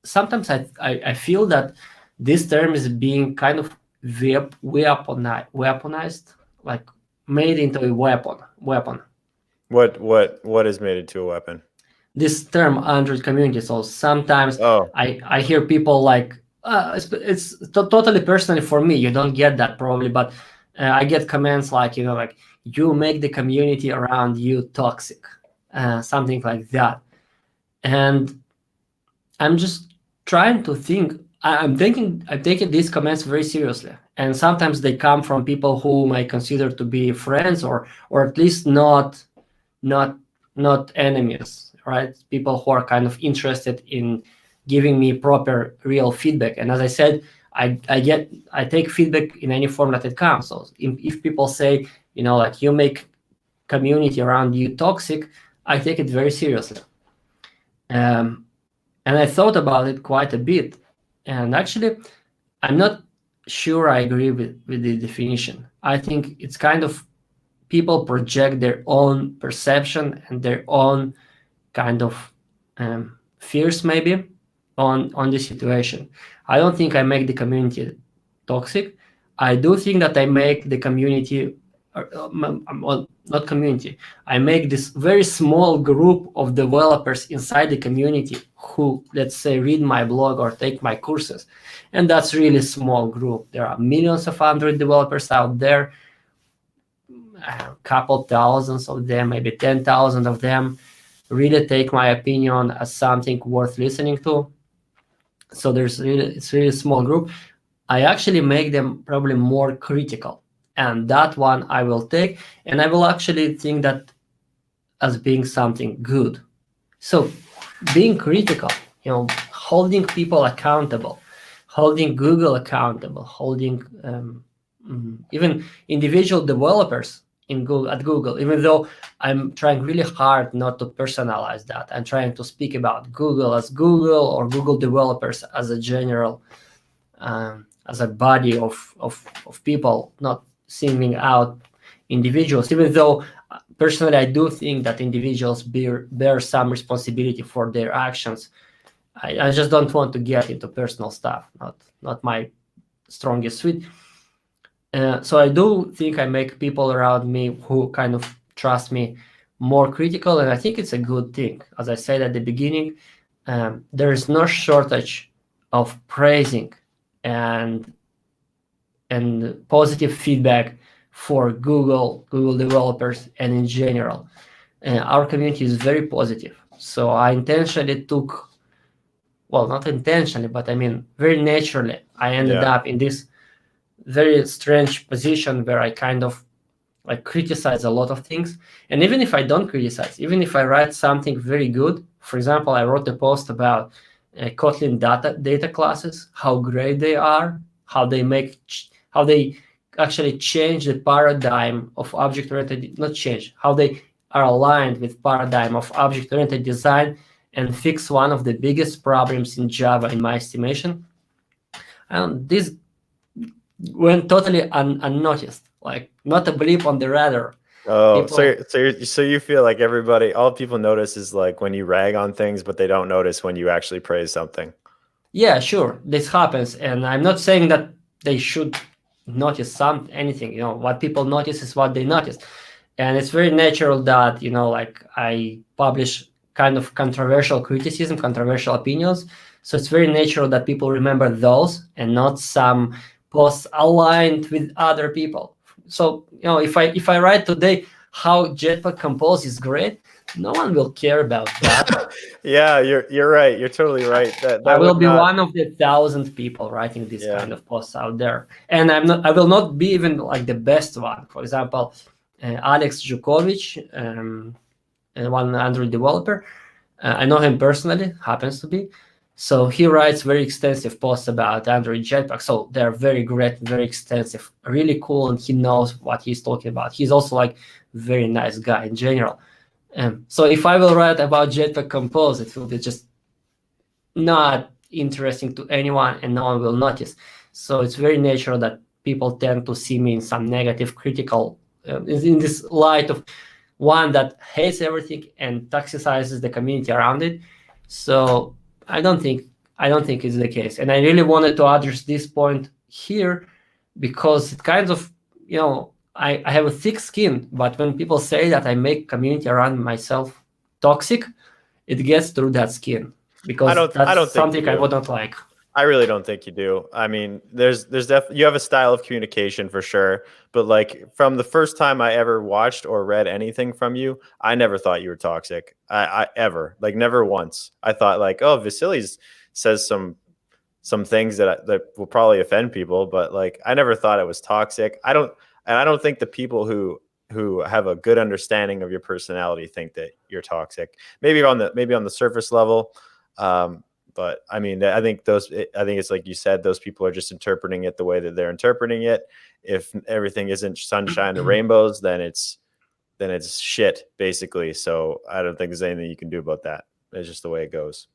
sometimes I feel that this term is being kind of weaponized, like made into a weapon. What is made into a weapon? This term Android community. So sometimes I hear people like, it's totally personally for me. You don't get that probably, but I get comments like, like, you make the community around you toxic, something like that. And I'm just trying to think. I'm taking these comments very seriously, and sometimes they come from people whom I consider to be friends, or at least not enemies, right? People who are kind of interested in giving me proper, real feedback. And as I said, I take feedback in any form that it comes. So if people say, like, you make community around you toxic, I take it very seriously. And I thought about it quite a bit. And actually, I'm not sure I agree with the definition. I think it's kind of people project their own perception and their own kind of fears maybe on the situation. I don't think I make the community toxic. I do think that I make the community, well, not community, I make this very small group of developers inside the community who, let's say, read my blog or take my courses. And that's really small group. There are millions of Android developers out there, a couple thousands of them, maybe 10,000 of them really take my opinion as something worth listening to. So it's really a small group. I actually make them probably more critical, and that one I will take, and I will actually think that as being something good. So being critical, holding people accountable, holding Google accountable, holding even individual developers at Google, even though I'm trying really hard not to personalize that. I'm trying to speak about Google as Google or Google developers as a general, as a body of people, not singling out individuals, even though personally I do think that individuals bear some responsibility for their actions. I just don't want to get into personal stuff, not my strongest suit. So I do think I make people around me who kind of trust me more critical, and I think it's a good thing. As I said at the beginning, there is no shortage of praising and positive feedback for Google developers and in general. Our community is very positive. So I intentionally took, well, not intentionally, but I mean very naturally, I ended up in this very strange position where I kind of like criticize a lot of things. And even if I don't criticize, even if I write something very good, for example, I wrote a post about Kotlin data classes, how great they are, how they actually change the paradigm of object-oriented, not change, how they are aligned with paradigm of object-oriented design and fix one of the biggest problems in Java, in my estimation. And this went totally unnoticed, like not a blip on the radar. Oh, so you feel like all people notice is like when you rag on things, but they don't notice when you actually praise something. Yeah, sure, this happens, and I'm not saying that they should notice anything. What people notice is what they notice, and it's very natural that like I publish kind of controversial criticism, controversial opinions. So it's very natural that people remember those and not some posts aligned with other people. So if I write today how Jetpack Compose is great, no one will care about that. Yeah, you're right. You're totally right. That I will be one of the 1,000 people writing this kind of posts out there, and I will not be even like the best one. For example, Alex Jukovic, one Android developer, I know him personally, happens to be. So he writes very extensive posts about Android Jetpack. So they're very great, very extensive, really cool, and he knows what he's talking about. He's also like very nice guy in general. So if I will write about Jetpack Compose, it will be just not interesting to anyone and no one will notice. So it's very natural that people tend to see me in some negative, critical, in this light of one that hates everything and toxicizes the community around it. So I don't think it's the case. And I really wanted to address this point here because it kind of, I have a thick skin, but when people say that I make community around myself toxic, it gets through that skin because that's something I wouldn't like. I really don't think you do. I mean, there's definitely, you have a style of communication for sure, but like from the first time I ever watched or read anything from you, I never thought you were toxic. I ever, like never once. I thought like, oh, Vasiliy says some things that will probably offend people, but like I never thought it was toxic. I don't think the people who have a good understanding of your personality think that you're toxic. Maybe on the surface level. But I mean, I think it's like you said, those people are just interpreting it the way that they're interpreting it. If everything isn't sunshine and rainbows, then it's shit, basically. So I don't think there's anything you can do about that. It's just the way it goes.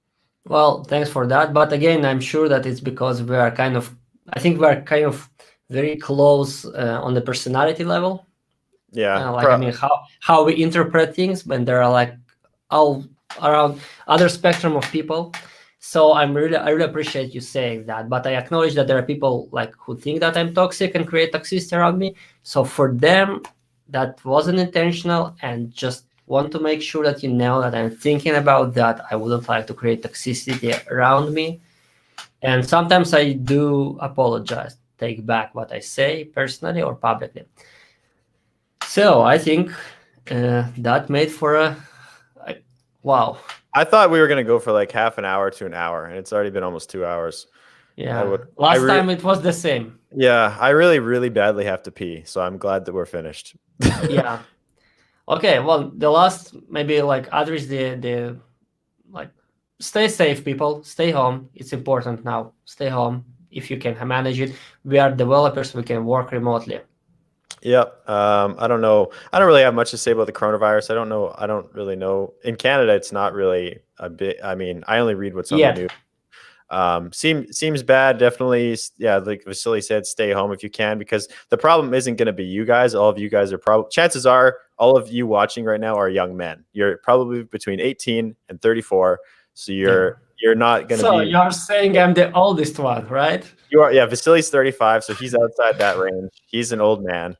Well, thanks for that. But again, I'm sure that it's because we are kind of I think we're kind of very close on the personality level. Yeah. I mean, how we interpret things, when there are like all around other spectrum of people. So I really appreciate you saying that, but I acknowledge that there are people like who think that I'm toxic and create toxicity around me. So for them, that wasn't intentional, and just want to make sure that you know that I'm thinking about that. I wouldn't like to create toxicity around me. And sometimes I do apologize, take back what I say personally or publicly. So I think that made for wow. I thought we were going to go for like half an hour to an hour, and it's already been almost 2 hours. Yeah. Last time it was the same. Yeah, I really badly have to pee, so I'm glad that we're finished. Yeah. Okay. Well, the last maybe like address the like stay safe, people. Stay home. It's important now. Stay home if you can manage it. We are developers. We can work remotely. Yep. I don't know. I don't really have much to say about the coronavirus. I don't know. I don't really know. In Canada, it's not really a bit. I mean, I only read what's on the news. Seems bad. Definitely. Yeah. Like Vasiliy said, stay home if you can, because the problem isn't going to be you guys. All of you guys are probably, chances are all of you watching right now are young men. You're probably between 18 and 34. So you're not going to So be. you're saying I'm the oldest one, right? You are. Yeah. Vasiliy's 35. So he's outside that range. He's an old man.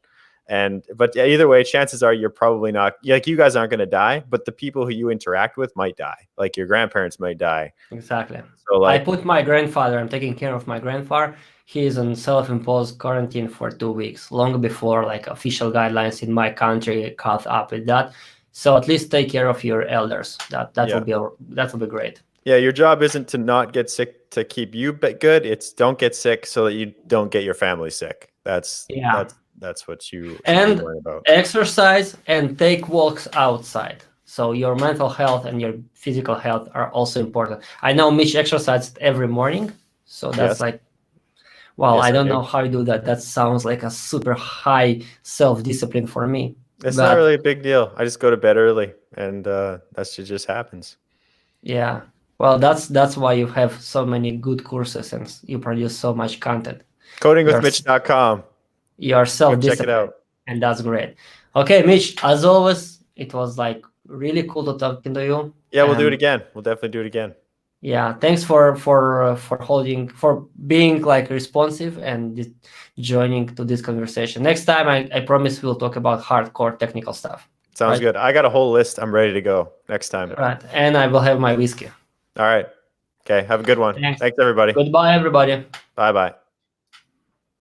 But either way, chances are you're probably not, like, you guys aren't going to die, but the people who you interact with might die. Like your grandparents might die. Exactly. So like, I put my grandfather, I'm taking care of my grandfather. He is on self-imposed quarantine for 2 weeks, long before like official guidelines in my country caught up with that. So at least take care of your elders. That will be great. Yeah, your job isn't to not get sick to keep you good. It's don't get sick so that you don't get your family sick. That's what you should be worrying about. Exercise and take walks outside. So your mental health and your physical health are also important. I know Mitch exercises every morning. So that's like, well, yes, I don't know how you do that. That sounds like a super high self-discipline for me. It's not really a big deal. I just go to bed early, and that shit just happens. Yeah. Well, that's why you have so many good courses and you produce so much content. CodingWithMitch.com. You are self-disciplined. Check it out. And that's great. Okay, Mitch, as always, it was like really cool to talking to you. Yeah, we'll do it again. We'll definitely do it again. Yeah, thanks for being like responsive and joining to this conversation. Next time, I promise we'll talk about hardcore technical stuff. Sounds good. I got a whole list. I'm ready to go next time. Right, and I will have my whiskey. All right. Okay, have a good one. Thanks everybody. Goodbye, everybody. Bye-bye.